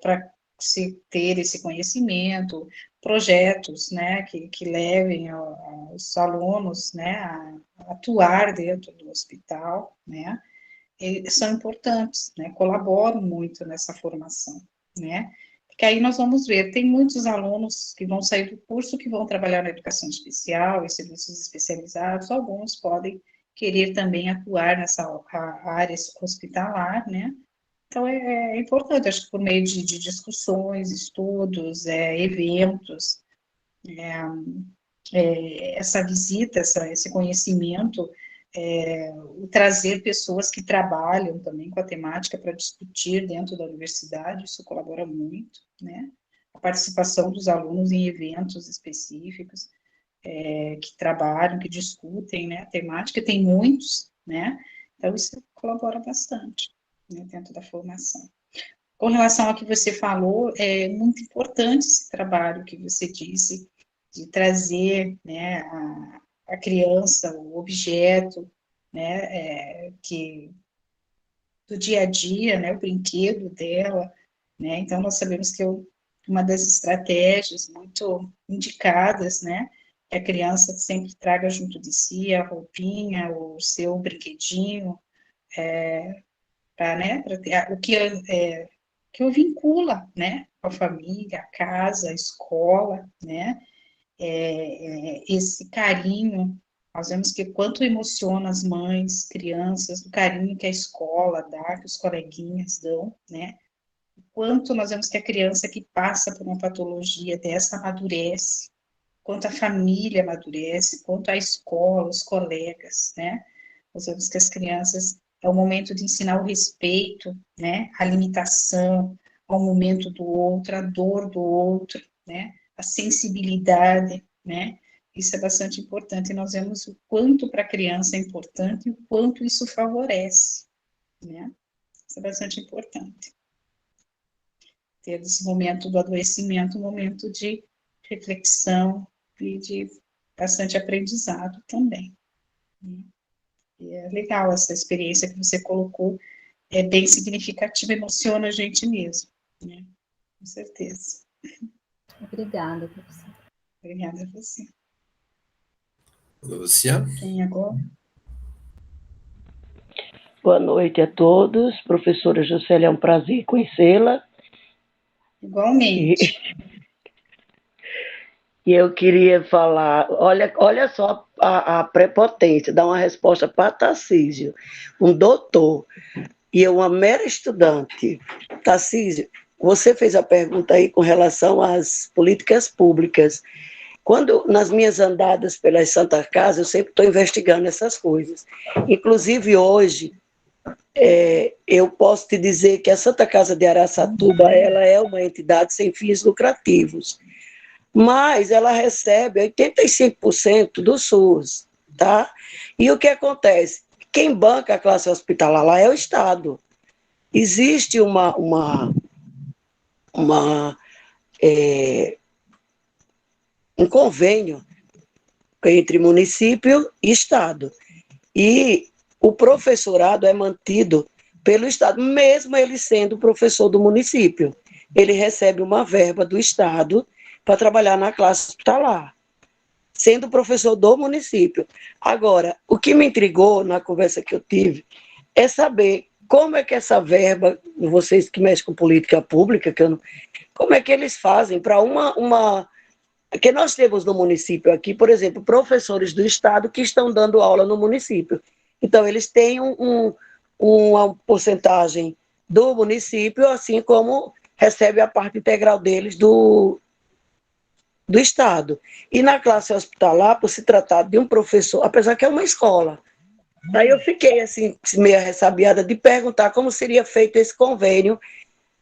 S2: Para se ter esse conhecimento, projetos, né? Que levem os alunos, né? A atuar dentro do hospital, né? São importantes, né? Colaboram muito nessa formação, né? Porque aí nós vamos ver, tem muitos alunos que vão sair do curso que vão trabalhar na educação especial, em serviços especializados, alguns podem querer também atuar nessa área hospitalar, né? Então, é importante, acho que por meio de discussões, estudos, eventos, essa visita, esse conhecimento, trazer pessoas que trabalham também com a temática para discutir dentro da universidade, isso colabora muito, né? A participação dos alunos em eventos específicos, que trabalham, que discutem, né, a temática, tem muitos, né? Então, isso colabora bastante, né, dentro da formação. Com relação ao que você falou, é muito importante esse trabalho que você disse, de trazer, né, a criança, o objeto, né, do dia a dia, né, o brinquedo dela, né, então nós sabemos que uma das estratégias muito indicadas, né, que a criança sempre traga junto de si a roupinha, o seu brinquedinho, para, né, o que o vincula, né, com a família, a casa, a escola, né, esse carinho, nós vemos que quanto emociona as mães, crianças, o carinho que a escola dá, que os coleguinhas dão, né, quanto nós vemos que a criança que passa por uma patologia dessa amadurece, quanto a família amadurece, quanto a escola, os colegas, né? Nós vemos que as crianças, é o momento de ensinar o respeito, né? A limitação, ao momento do outro, a dor do outro, né? A sensibilidade, né? Isso é bastante importante, e nós vemos o quanto para a criança é importante e o quanto isso favorece, né? Isso é bastante importante. Ter esse momento do adoecimento, um momento de reflexão e de bastante aprendizado também, né? E é legal essa experiência que você colocou, é bem significativa, emociona a gente mesmo, né? Com certeza.
S6: Obrigada, professora.
S2: Obrigada a você.
S1: Lúcia.
S2: Quem agora?
S7: Boa noite a todos. Professora Juscelia, é um prazer conhecê-la.
S2: Igualmente.
S7: E eu queria falar, olha só a prepotência, dar uma resposta para Tarcísio, um doutor, e eu uma mera estudante. Tarcísio, você fez a pergunta aí com relação às políticas públicas. Quando, nas minhas andadas pelas Santas Casas, eu sempre estou investigando essas coisas. Inclusive, hoje, eu posso te dizer que a Santa Casa de Araçatuba, ela é uma entidade sem fins lucrativos, mas ela recebe 85% do SUS, tá? E o que acontece? Quem banca a classe hospitalar lá é o Estado. Existe um convênio entre município e Estado. E o professorado é mantido pelo Estado, mesmo ele sendo professor do município. Ele recebe uma verba do Estado para trabalhar na classe hospitalar, sendo professor do município. Agora, o que me intrigou na conversa que eu tive é saber como é que essa verba, vocês que mexem com política pública, como é que eles fazem para que nós temos no município aqui, por exemplo, professores do Estado que estão dando aula no município. Então, eles têm uma porcentagem do município, assim como recebe a parte integral deles do Estado. E na classe hospitalar, por se tratar de um professor, apesar que é uma escola, aí eu fiquei assim, meio ressabiada de perguntar como seria feito esse convênio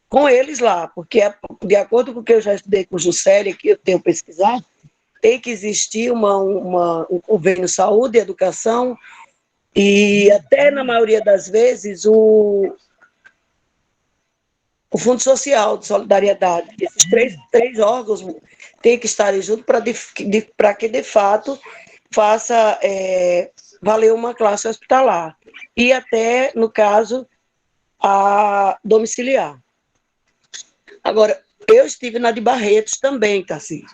S7: com eles lá, porque de acordo com o que eu já estudei com o Juscelia, que eu tenho pesquisado, tem que existir um convênio saúde, educação, e até na maioria das vezes o Fundo Social de Solidariedade. Esses três órgãos têm que estar juntos para que, de fato, faça valer uma classe hospitalar. E até, no caso, a domiciliar. Agora, eu estive na de Barretos também, Tarcísio.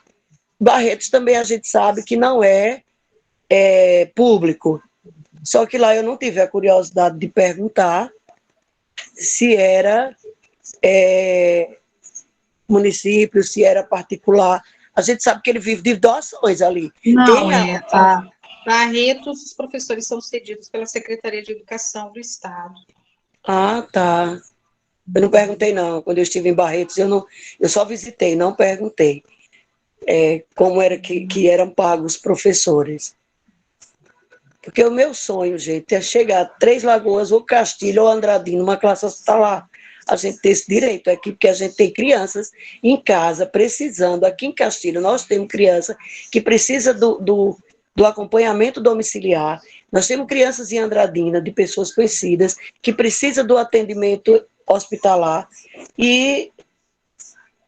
S7: Barretos também a gente sabe que não é público. Só que lá eu não tive a curiosidade de perguntar se era município, se era particular. A gente sabe que ele vive de doações ali.
S2: Não, Barretos, os professores são cedidos pela Secretaria de Educação do Estado.
S7: Ah, tá. Eu não perguntei, não. Quando eu estive em Barretos, eu só visitei, não perguntei como era que eram pagos os professores. Porque o meu sonho, gente, é chegar a Três Lagoas, ou Castilho, ou Andradina, numa classe hospitalar. A gente tem esse direito aqui, porque a gente tem crianças em casa precisando. Aqui em Castilho, nós temos criança que precisa do acompanhamento domiciliar. Nós temos crianças em Andradina, de pessoas conhecidas, que precisam do atendimento hospitalar. E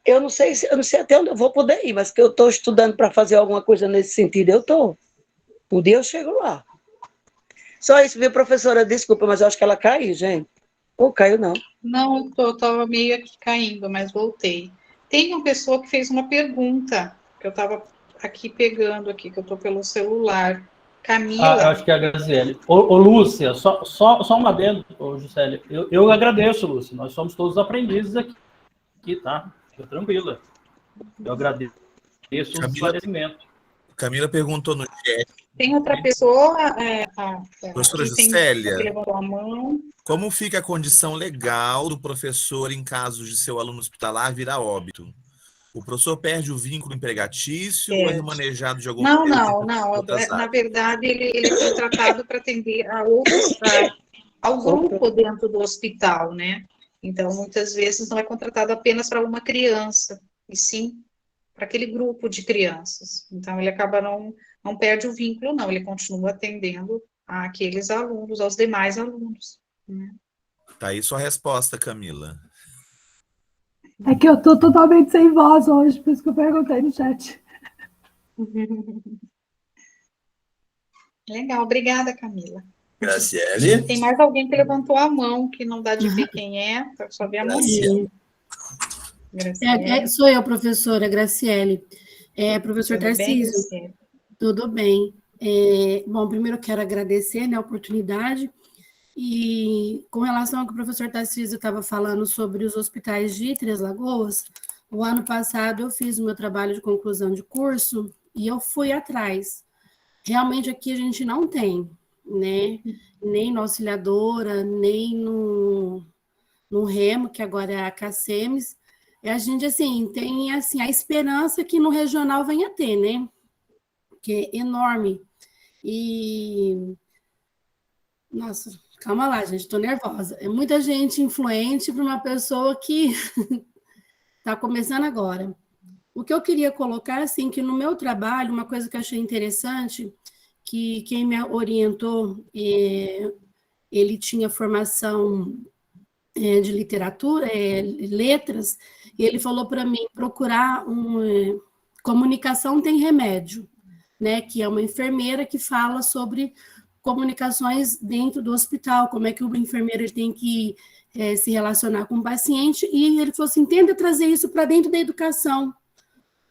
S7: eu não sei até onde eu vou poder ir, mas que eu estou estudando para fazer alguma coisa nesse sentido, eu estou. Um dia eu chego lá. Só isso, viu, professora? Desculpa, mas eu acho que ela caiu, gente. Ou caiu, não.
S2: Não, eu estava meio aqui caindo, mas voltei. Tem uma pessoa que fez uma pergunta, que eu estava aqui pegando, aqui, que eu estou pelo celular. Camila.
S4: Acho que é a Graziele. Ô, Lúcia, só um adendo, Juscelia. Eu agradeço, Lúcia. Nós somos todos aprendizes aqui, tá? Fica tranquila. Eu agradeço o esclarecimento.
S3: Camila perguntou no chat.
S2: Tem outra pessoa,
S3: Professora Juscelia,
S2: que levantou a mão.
S3: Como fica a condição legal do professor em caso de seu aluno hospitalar vir a óbito? O professor perde o vínculo empregatício ou é remanejado de alguma
S2: Não,
S3: maneira
S2: não, não.
S3: outras
S2: Na
S3: áreas?
S2: verdade, ele é contratado para atender ao grupo dentro do hospital, né? Então, muitas vezes não é contratado apenas para uma criança, e sim para aquele grupo de crianças. Então, ele acaba não perde o vínculo, não. Ele continua atendendo àqueles alunos, aos demais alunos, né?
S3: Tá aí sua resposta, Camila.
S8: É que eu tô totalmente sem voz hoje, por isso que eu perguntei no chat.
S2: Legal, obrigada, Camila.
S1: Graciele.
S2: Tem mais alguém que levantou a mão, que não dá de ver quem é, só ver a mãozinha. Graciele.
S9: Sou eu, professora Graciele. Professor
S2: Tudo bem,
S9: Tarcísio,
S2: Graciele?
S9: tudo bem. Bom, primeiro eu quero agradecer, né, a oportunidade. E com relação ao que o professor Tarcísio estava falando sobre os hospitais de Três Lagoas, o ano passado eu fiz o meu trabalho de conclusão de curso e eu fui atrás. Realmente aqui a gente não tem, né? Nem na auxiliadora, nem no Remo, que agora é a CACEMES. E a gente, assim, tem assim, a esperança que no regional venha a ter, né? Que é enorme. E... Nossa, calma lá, gente, estou nervosa. É muita gente influente para uma pessoa que está começando agora. O que eu queria colocar, assim, que no meu trabalho, uma coisa que eu achei interessante, que quem me orientou, ele tinha formação de literatura, letras, e ele falou para mim procurar comunicação tem remédio, né? Que é uma enfermeira que fala sobre comunicações dentro do hospital, como é que o enfermeiro tem que se relacionar com o paciente, e ele falou assim, tenta trazer isso para dentro da educação.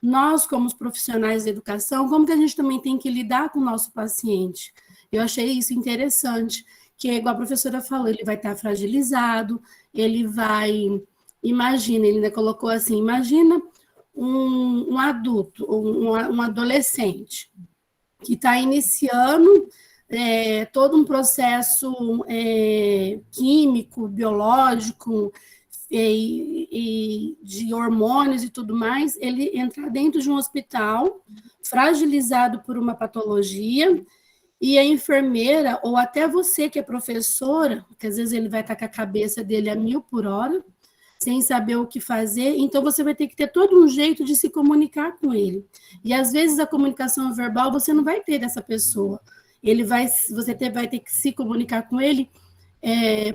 S9: Nós, como os profissionais da educação, como que a gente também tem que lidar com o nosso paciente? Eu achei isso interessante, que igual a professora falou, ele vai estar fragilizado, ele vai... Imagina, ele ainda colocou assim, imagina um adulto, um adolescente, que está iniciando todo um processo químico, biológico, e de hormônios e tudo mais, ele entrar dentro de um hospital, fragilizado por uma patologia, e a enfermeira, ou até você que é professora, que às vezes ele vai estar com a cabeça dele a 1000 por hora, sem saber o que fazer, então você vai ter que ter todo um jeito de se comunicar com ele. E às vezes a comunicação verbal você não vai ter dessa pessoa. Você vai ter que se comunicar com ele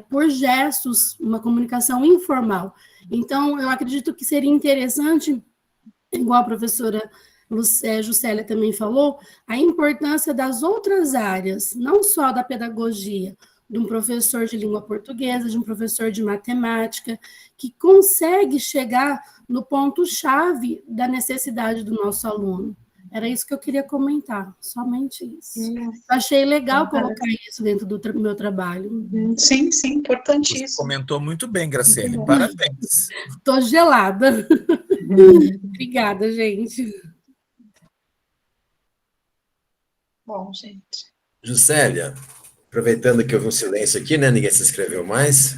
S9: por gestos, uma comunicação informal. Então, eu acredito que seria interessante, igual a professora Juscelia também falou, a importância das outras áreas, não só da pedagogia, de um professor de língua portuguesa, de um professor de matemática, que consegue chegar no ponto-chave da necessidade do nosso aluno. Era isso que eu queria comentar, somente isso. Achei legal colocar isso dentro do meu trabalho.
S2: Sim, importantíssimo.
S3: Você comentou muito bem, Graciele, parabéns.
S9: Estou gelada. Obrigada, gente.
S2: Bom, gente.
S1: Juscelia, aproveitando que houve um silêncio aqui, né? Ninguém se inscreveu mais.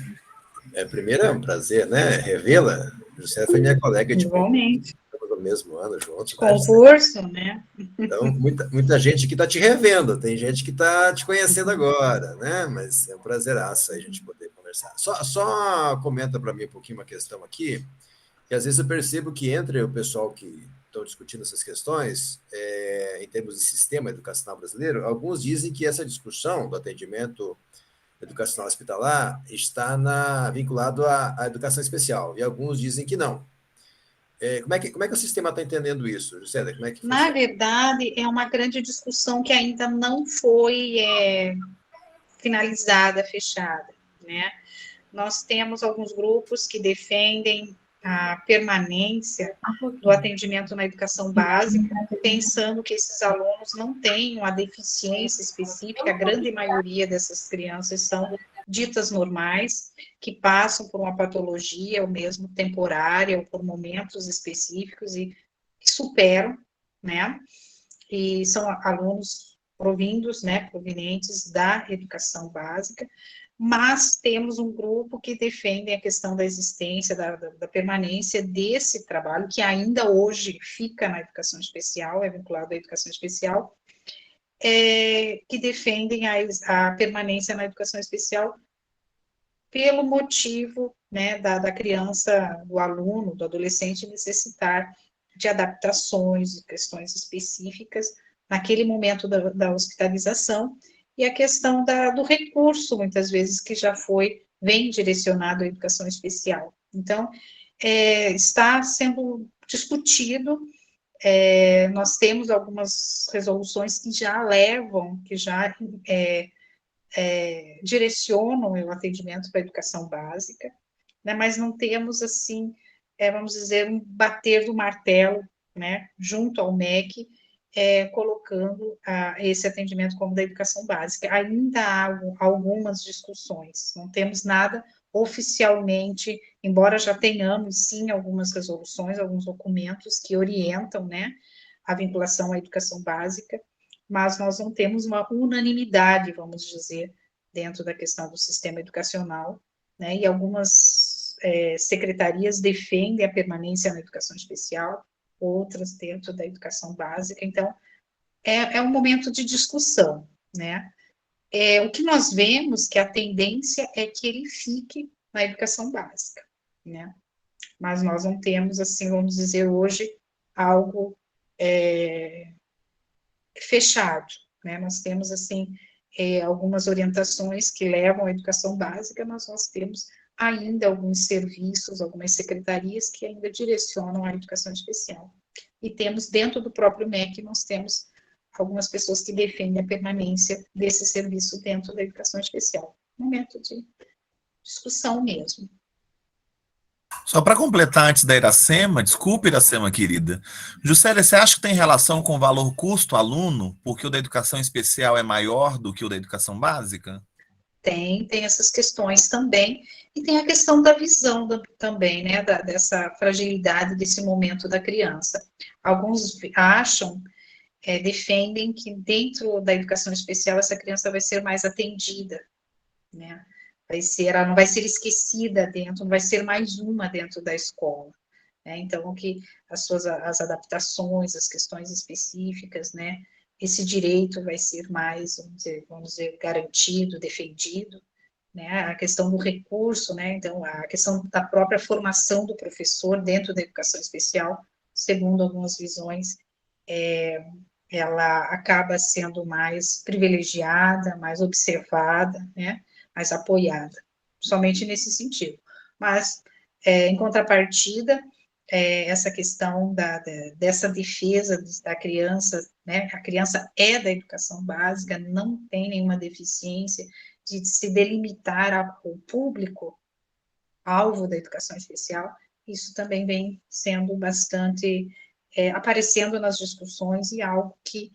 S1: Primeiro é um prazer, né? Revê-la. Juscelia foi minha colega de
S2: igualmente.
S1: No mesmo ano juntos.
S2: Concurso, né?
S1: Então, muita gente que está te revendo, tem gente que está te conhecendo agora, né? Mas é um prazeraço a gente poder conversar. Só comenta para mim um pouquinho uma questão aqui, que às vezes eu percebo que entre o pessoal que estão discutindo essas questões, em termos de sistema educacional brasileiro, alguns dizem que essa discussão do atendimento educacional hospitalar está vinculado à educação especial, e alguns dizem que não. Como é que o sistema está entendendo isso, Juscelia? Como é que funciona?
S2: Na verdade, é uma grande discussão que ainda não foi finalizada, fechada, né? Nós temos alguns grupos que defendem a permanência do atendimento na educação básica, pensando que esses alunos não têm uma deficiência específica, a grande maioria dessas crianças são ditas normais, que passam por uma patologia, ou mesmo temporária, ou por momentos específicos, e que superam, né? E são alunos provindos, né, provenientes da educação básica. mas temos um grupo que defende a questão da existência, da permanência desse trabalho, que ainda hoje fica na educação especial, é vinculado à educação especial, que defendem a permanência na educação especial pelo motivo, né, da criança, do aluno, do adolescente necessitar de adaptações, de questões específicas naquele momento da hospitalização, e a questão do recurso, muitas vezes, que já vem direcionado à educação especial. Então, está sendo discutido, nós temos algumas resoluções que já levam, que já direcionam o atendimento para a educação básica, né, mas não temos, assim, vamos dizer, um bater do martelo, né, junto ao MEC, colocando esse atendimento como da educação básica. Ainda há algumas discussões, não temos nada oficialmente, embora já tenhamos, sim, algumas resoluções, alguns documentos que orientam, né, a vinculação à educação básica, mas nós não temos uma unanimidade, vamos dizer, dentro da questão do sistema educacional, né, e algumas secretarias defendem a permanência na educação especial, outras dentro da educação básica, então, é um momento de discussão, né. O que nós vemos que a tendência é que ele fique na educação básica, né, mas nós não temos, assim, vamos dizer, hoje, algo fechado, né, nós temos, assim, algumas orientações que levam à educação básica, mas nós temos ainda alguns serviços, algumas secretarias que ainda direcionam à educação especial. E temos, dentro do próprio MEC, nós temos algumas pessoas que defendem a permanência desse serviço dentro da educação especial. Momento de discussão mesmo.
S3: Só para completar antes da Iracema, desculpe, Iracema, querida. Juscelia, você acha que tem relação com o valor custo-aluno, porque o da educação especial é maior do que o da educação básica?
S2: Tem essas questões também, e tem a questão da visão também, né, dessa fragilidade desse momento da criança. Alguns acham, defendem que dentro da educação especial essa criança vai ser mais atendida, né, ela não vai ser esquecida dentro, não vai ser mais uma dentro da escola, né, então que as adaptações, as questões específicas, né, esse direito vai ser mais, vamos dizer, garantido, defendido, né, a questão do recurso, né, então a questão da própria formação do professor dentro da educação especial, segundo algumas visões, ela acaba sendo mais privilegiada, mais observada, né, mais apoiada, somente nesse sentido. Mas, em contrapartida, essa questão dessa defesa da criança, né, a criança é da educação básica, não tem nenhuma deficiência de se delimitar o público alvo da educação especial, isso também vem sendo bastante, aparecendo nas discussões e algo que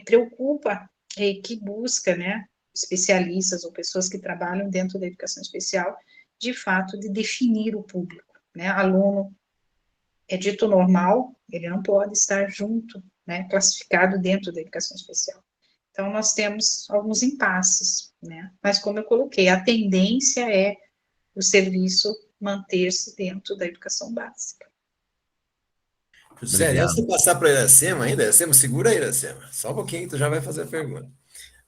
S2: preocupa e que busca, né, especialistas ou pessoas que trabalham dentro da educação especial, de fato, de definir o público, né, aluno é dito normal, ele não pode estar junto, né, classificado dentro da educação especial. Então, nós temos alguns impasses, né, mas como eu coloquei, a tendência é o serviço manter-se dentro da educação básica.
S1: Juscelia, antes de passar para a Iracema ainda, Iracema, segura aí, Iracema, só um pouquinho, tu já vai fazer a pergunta.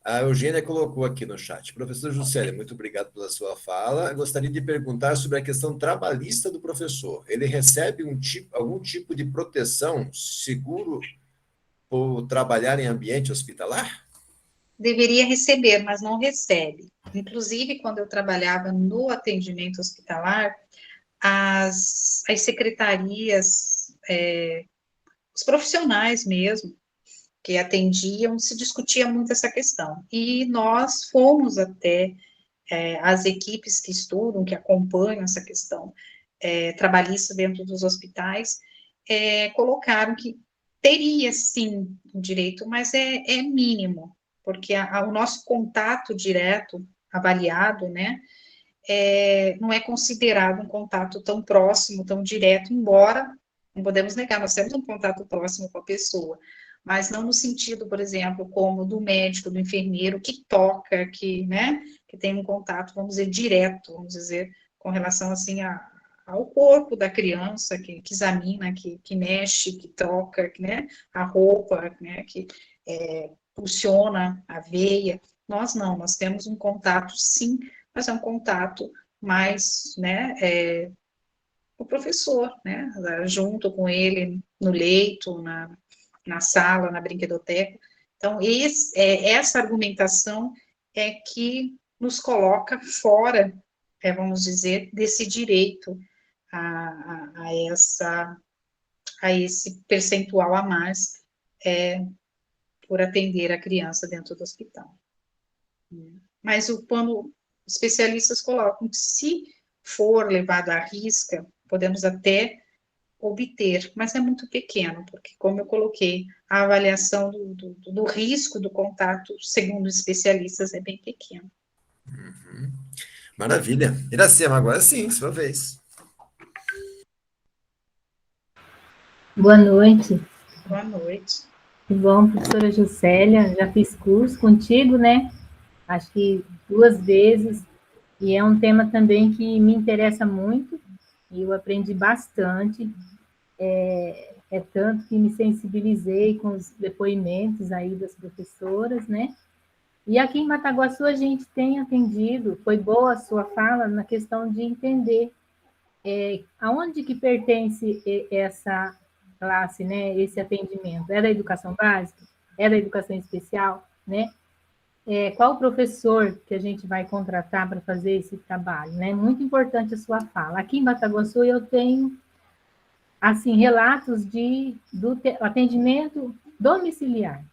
S1: A Eugênia colocou aqui no chat. Professor Juscelia, muito obrigado pela sua fala. Eu gostaria de perguntar sobre a questão trabalhista do professor. Ele recebe algum tipo de proteção, seguro, por trabalhar em ambiente hospitalar?
S2: Deveria receber, mas não recebe. Inclusive, quando eu trabalhava no atendimento hospitalar, as secretarias, os profissionais mesmo, que atendiam, se discutia muito essa questão. E nós fomos até as equipes que estudam, que acompanham essa questão trabalhista dentro dos hospitais, colocaram que teria, sim, o direito, mas é mínimo, porque o nosso contato direto, avaliado, né, não é considerado um contato tão próximo, tão direto, embora, não podemos negar, nós temos um contato próximo com a pessoa, mas não no sentido, por exemplo, como do médico, do enfermeiro, que toca, que, né, que tem um contato, vamos dizer, direto, vamos dizer, com relação, assim, ao corpo da criança, que examina, que mexe, que toca, né, a roupa, né, que pulsiona a veia. Nós não, nós temos um contato, sim, mas é um contato mais, né, o professor, né, junto com ele no leito, na sala, na brinquedoteca. Então, essa argumentação é que nos coloca fora, vamos dizer, desse direito a esse percentual a mais por atender a criança dentro do hospital. Mas quando especialistas colocam que se for levado à risca, podemos até obter, mas é muito pequeno, porque, como eu coloquei, a avaliação do risco do contato, segundo especialistas, é bem pequeno.
S1: Maravilha. Iracema, agora sim, sua vez.
S10: Boa noite.
S2: Boa noite.
S10: Que bom, professora Juscelia, já fiz curso contigo, né? Acho que 2 vezes, e é um tema também que me interessa muito, e eu aprendi bastante, tanto que me sensibilizei com os depoimentos aí das professoras, né? E aqui em Mataguaçu a gente tem atendido, foi boa a sua fala na questão de entender aonde que pertence essa classe, né, esse atendimento. É da educação básica? É da educação especial? Né? Qual o professor que a gente vai contratar para fazer esse trabalho? Né? Muito importante a sua fala. Aqui em Mataguaçu eu tenho assim, relatos do atendimento domiciliar.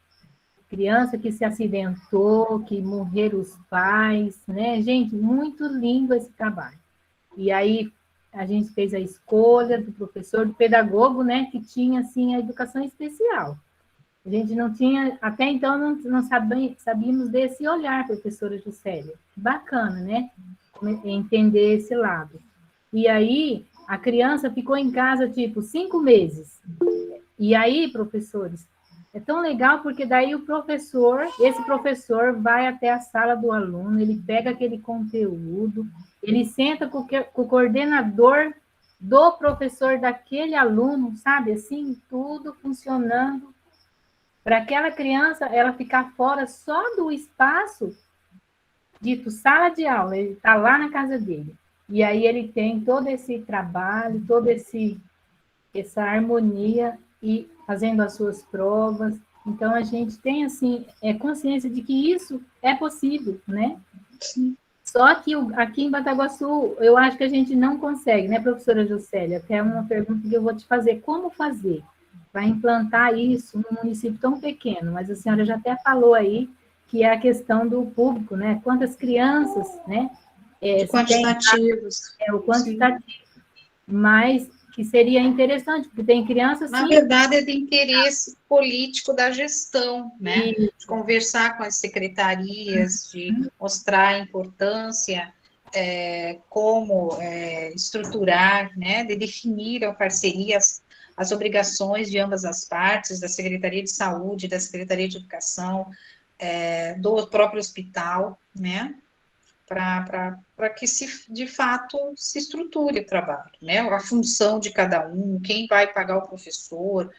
S10: Criança que se acidentou, que morreram os pais, né? Gente, muito lindo esse trabalho. E aí a gente fez a escolha do professor, do pedagogo, né? Que tinha, assim, a educação especial. A gente não tinha, até então, não sabíamos desse olhar, professora Juscelia. Bacana, né? Entender esse lado. E aí, a criança ficou em casa, tipo, 5 meses. E aí, professores, é tão legal porque daí esse professor vai até a sala do aluno, ele pega aquele conteúdo, ele senta com o coordenador do professor daquele aluno, sabe? Assim, tudo funcionando para aquela criança, ela ficar fora só do espaço dito sala de aula, ele está lá na casa dele. E aí ele tem todo esse trabalho, essa harmonia e fazendo as suas provas. Então, a gente tem, assim, consciência de que isso é possível, né?
S2: Sim.
S10: Só que aqui em Mataguaçu, eu acho que a gente não consegue, né, professora Juscelia? Até uma pergunta que eu vou te fazer. Como fazer para implantar isso num município tão pequeno? Mas a senhora já até falou aí que é a questão do público, né? Quantas crianças, né?
S2: Quantitativos.
S10: O quantitativo. Sim. Mas que seria interessante, porque tem crianças...
S2: Na verdade, é de interesse político da gestão, né? De conversar com as secretarias, de mostrar a importância, como estruturar, né? De definir a parceria, as obrigações de ambas as partes, da Secretaria de Saúde, da Secretaria de Educação, do próprio hospital, né? Para que, de fato, se estruture o trabalho, né? A função de cada um, quem vai pagar o professor,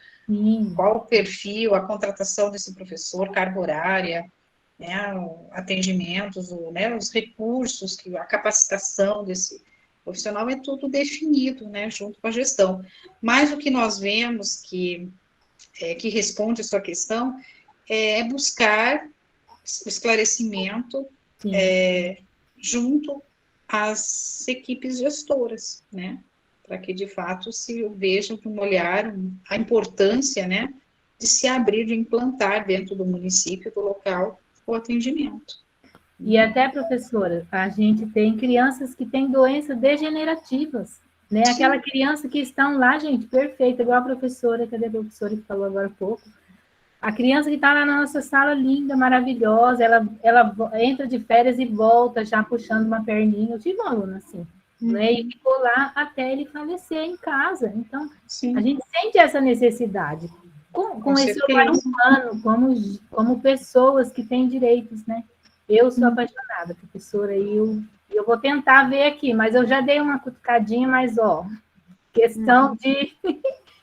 S2: qual o perfil, a contratação desse professor, carga horária, né? Atendimentos, né? Os recursos, a capacitação desse profissional, é tudo definido, né? Junto com a gestão. Mas o que nós vemos que responde a sua questão é buscar esclarecimento junto às equipes gestoras, né, para que, de fato, se vejam com um olhar a importância, né, de se abrir, de implantar dentro do município, do local, o atendimento.
S10: E até, professora, a gente tem crianças que têm doenças degenerativas, né, sim, aquela criança que estão lá, gente, perfeita, igual a professora, cadê a professora que falou agora há pouco? A criança que está lá na nossa sala, linda, maravilhosa, ela entra de férias e volta já puxando uma perninha. Eu tive um aluno assim, né? E ficou lá até ele falecer em casa. Então, sim, a gente sente essa necessidade. Com esse olhar humano, como pessoas que têm direitos, né? Eu sou apaixonada, professora, e eu vou tentar ver aqui, mas eu já dei uma cutucadinha, mas, ó, questão de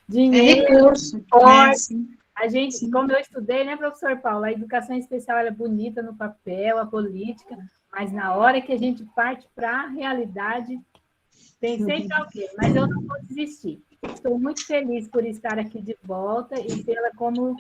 S10: dinheiro,
S2: recurso,
S10: forte. A gente, como eu estudei, né, professor Paulo, a educação especial é bonita no papel, a política, mas na hora que a gente parte para a realidade, tem sempre alguém, mas eu não vou desistir. Estou muito feliz por estar aqui de volta e pela como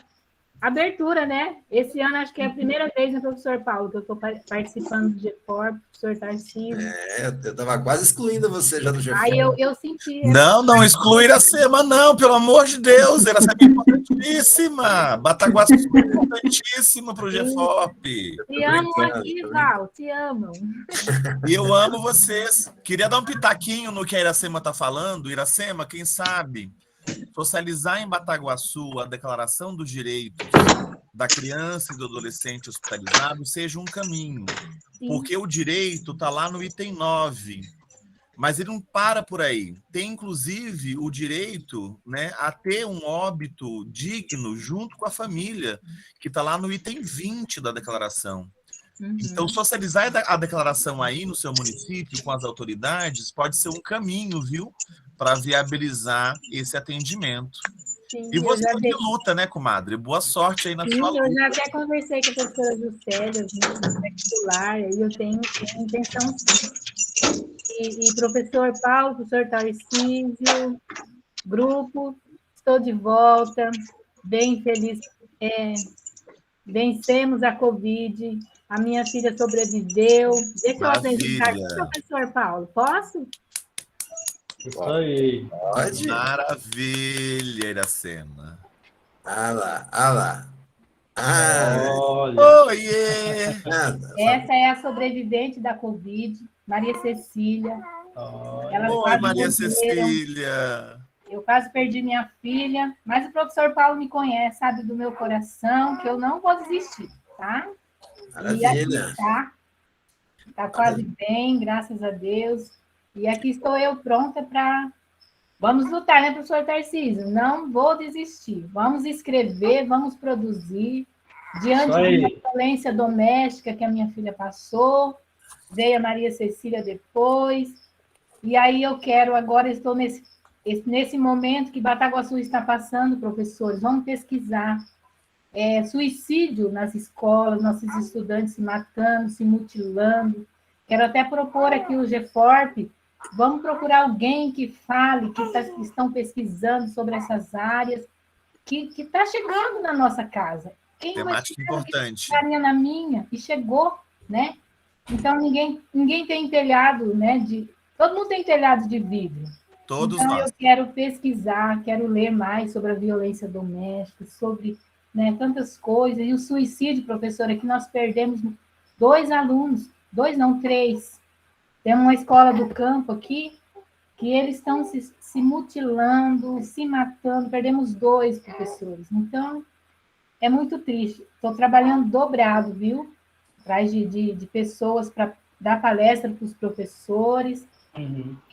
S10: abertura, né? Esse ano acho que é a primeira vez, né, professor Paulo, que eu estou participando do GFOR, professor Tarcísio.
S1: Eu estava quase excluindo você já do GFOR.
S10: Aí eu senti...
S3: Não exclui Iracema, não, pelo amor de Deus. Iracema é importantíssima. Bataguaçu é importantíssima para o GFOP.
S10: Te amo aqui, Val, te amo.
S3: E eu amo vocês. Queria dar um pitaquinho no que a Iracema está falando. Iracema, quem sabe, socializar em Bataguaçu a Declaração dos Direitos da Criança e do Adolescente Hospitalizado seja um caminho.
S10: Sim.
S3: Porque o direito está lá no item 9. Mas ele não para por aí. Tem, inclusive, o direito, né, a ter um óbito digno junto com a família, que está lá no item 20 da declaração. Então, socializar a declaração aí no seu município com as autoridades pode ser um caminho, viu, para viabilizar esse atendimento.
S10: Sim,
S3: e você que luta, né, comadre? Boa sorte aí na sua luta.
S10: Eu já até conversei com a professora Juscelia, no particular, e eu tenho intenção sim. E professor Paulo, professor Tarcísio, grupo, estou de volta, bem feliz. Vencemos a Covid, a minha filha sobreviveu. Deixa eu apresentar aqui, professor Paulo, posso?
S4: Isso aí.
S1: Pode.
S3: Maravilha, Iracema.
S1: Olha lá.
S4: Olha.
S3: Oiê!
S10: Essa é a sobrevivente da Covid, Maria Cecília.
S3: Oi, Maria Cecília.
S10: Eu quase perdi minha filha, mas o professor Paulo me conhece, sabe do meu coração, que eu não vou desistir, tá?
S1: Maravilha.
S10: E aqui tá quase bem, graças a Deus. E aqui estou eu pronta para... Vamos lutar, né, professor Tarcísio? Não vou desistir. Vamos escrever, vamos produzir. Diante da violência doméstica que a minha filha passou, veio a Maria Cecília depois. E aí eu quero, agora estou nesse momento que Bataguaçu está passando, professores, vamos pesquisar. Suicídio nas escolas, nossos estudantes se matando, se mutilando. Quero até propor aqui o GFORP. Vamos procurar alguém que fale, que estão pesquisando sobre essas áreas, que está chegando na nossa casa. Quem
S3: temática importante.
S10: Que na minha, e chegou, né? Então, ninguém tem telhado, né? Todo mundo tem telhado de vidro.
S3: Todos
S10: então,
S3: nós.
S10: Eu quero pesquisar, quero ler mais sobre a violência doméstica, sobre, né, tantas coisas. E o suicídio, professora, que nós perdemos 2 alunos, 2 não, 3. Tem uma escola do campo aqui que eles estão se mutilando, se matando. Perdemos 2 professores. Então, é muito triste. Estou trabalhando dobrado, viu? Atrás de pessoas para dar palestra para os professores.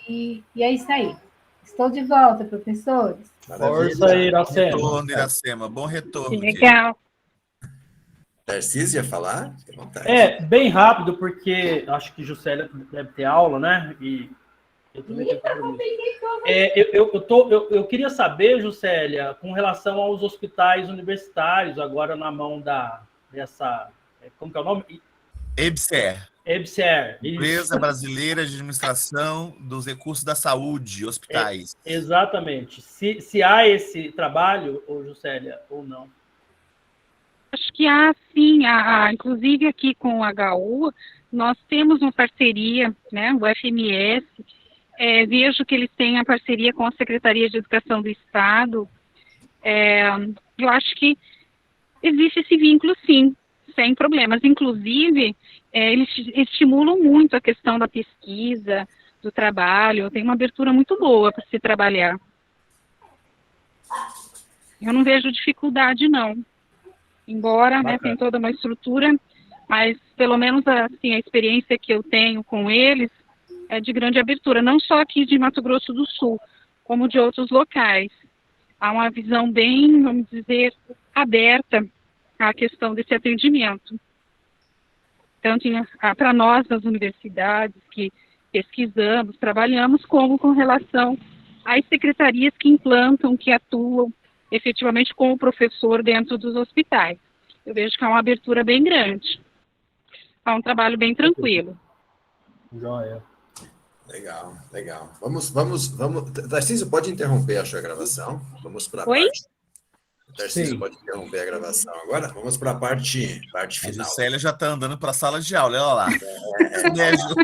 S10: E é isso aí. Estou de volta, professores.
S4: Força aí, Iracema.
S3: Bom retorno, Iracema. Bom retorno.
S10: Legal.
S1: Tarcísio ia falar? Fique à vontade.
S4: Bem rápido, porque acho que Juscelia deve ter aula, né? E eu também tenho compromisso. Eu queria saber, Juscelia, com relação aos hospitais universitários, agora na mão dessa... Como que é o nome?
S3: EBSER. Empresa Brasileira de Administração dos Recursos da Saúde, hospitais.
S4: Exatamente. Se há esse trabalho, ou Juscelia, ou não?
S11: Acho que há, sim. Inclusive, aqui com o HU, nós temos uma parceria, né, o FMS. Vejo que eles têm a parceria com a Secretaria de Educação do Estado. Eu acho que existe esse vínculo, sim, sem problemas. Inclusive, eles estimulam muito a questão da pesquisa, do trabalho. Tem uma abertura muito boa para se trabalhar. Eu não vejo dificuldade, não. Embora, né, tem toda uma estrutura, mas pelo menos assim, a experiência que eu tenho com eles é de grande abertura, não só aqui de Mato Grosso do Sul, como de outros locais. Há uma visão bem, vamos dizer, aberta à questão desse atendimento. tanto para nós das universidades que pesquisamos, trabalhamos, como com relação às secretarias que implantam, que atuam efetivamente com o professor dentro dos hospitais. Eu vejo que é uma abertura bem grande. É um trabalho bem tranquilo.
S4: Joia.
S1: Legal, legal. Vamos. Tarcísio, pode interromper a sua gravação? Vamos para a
S11: Oi?
S1: parte. Tarcísio,
S4: Sim.
S1: pode interromper a gravação agora? Vamos para a parte
S3: A
S1: final.
S3: Juscelia já está andando para a sala de aula, olha lá. Beijo.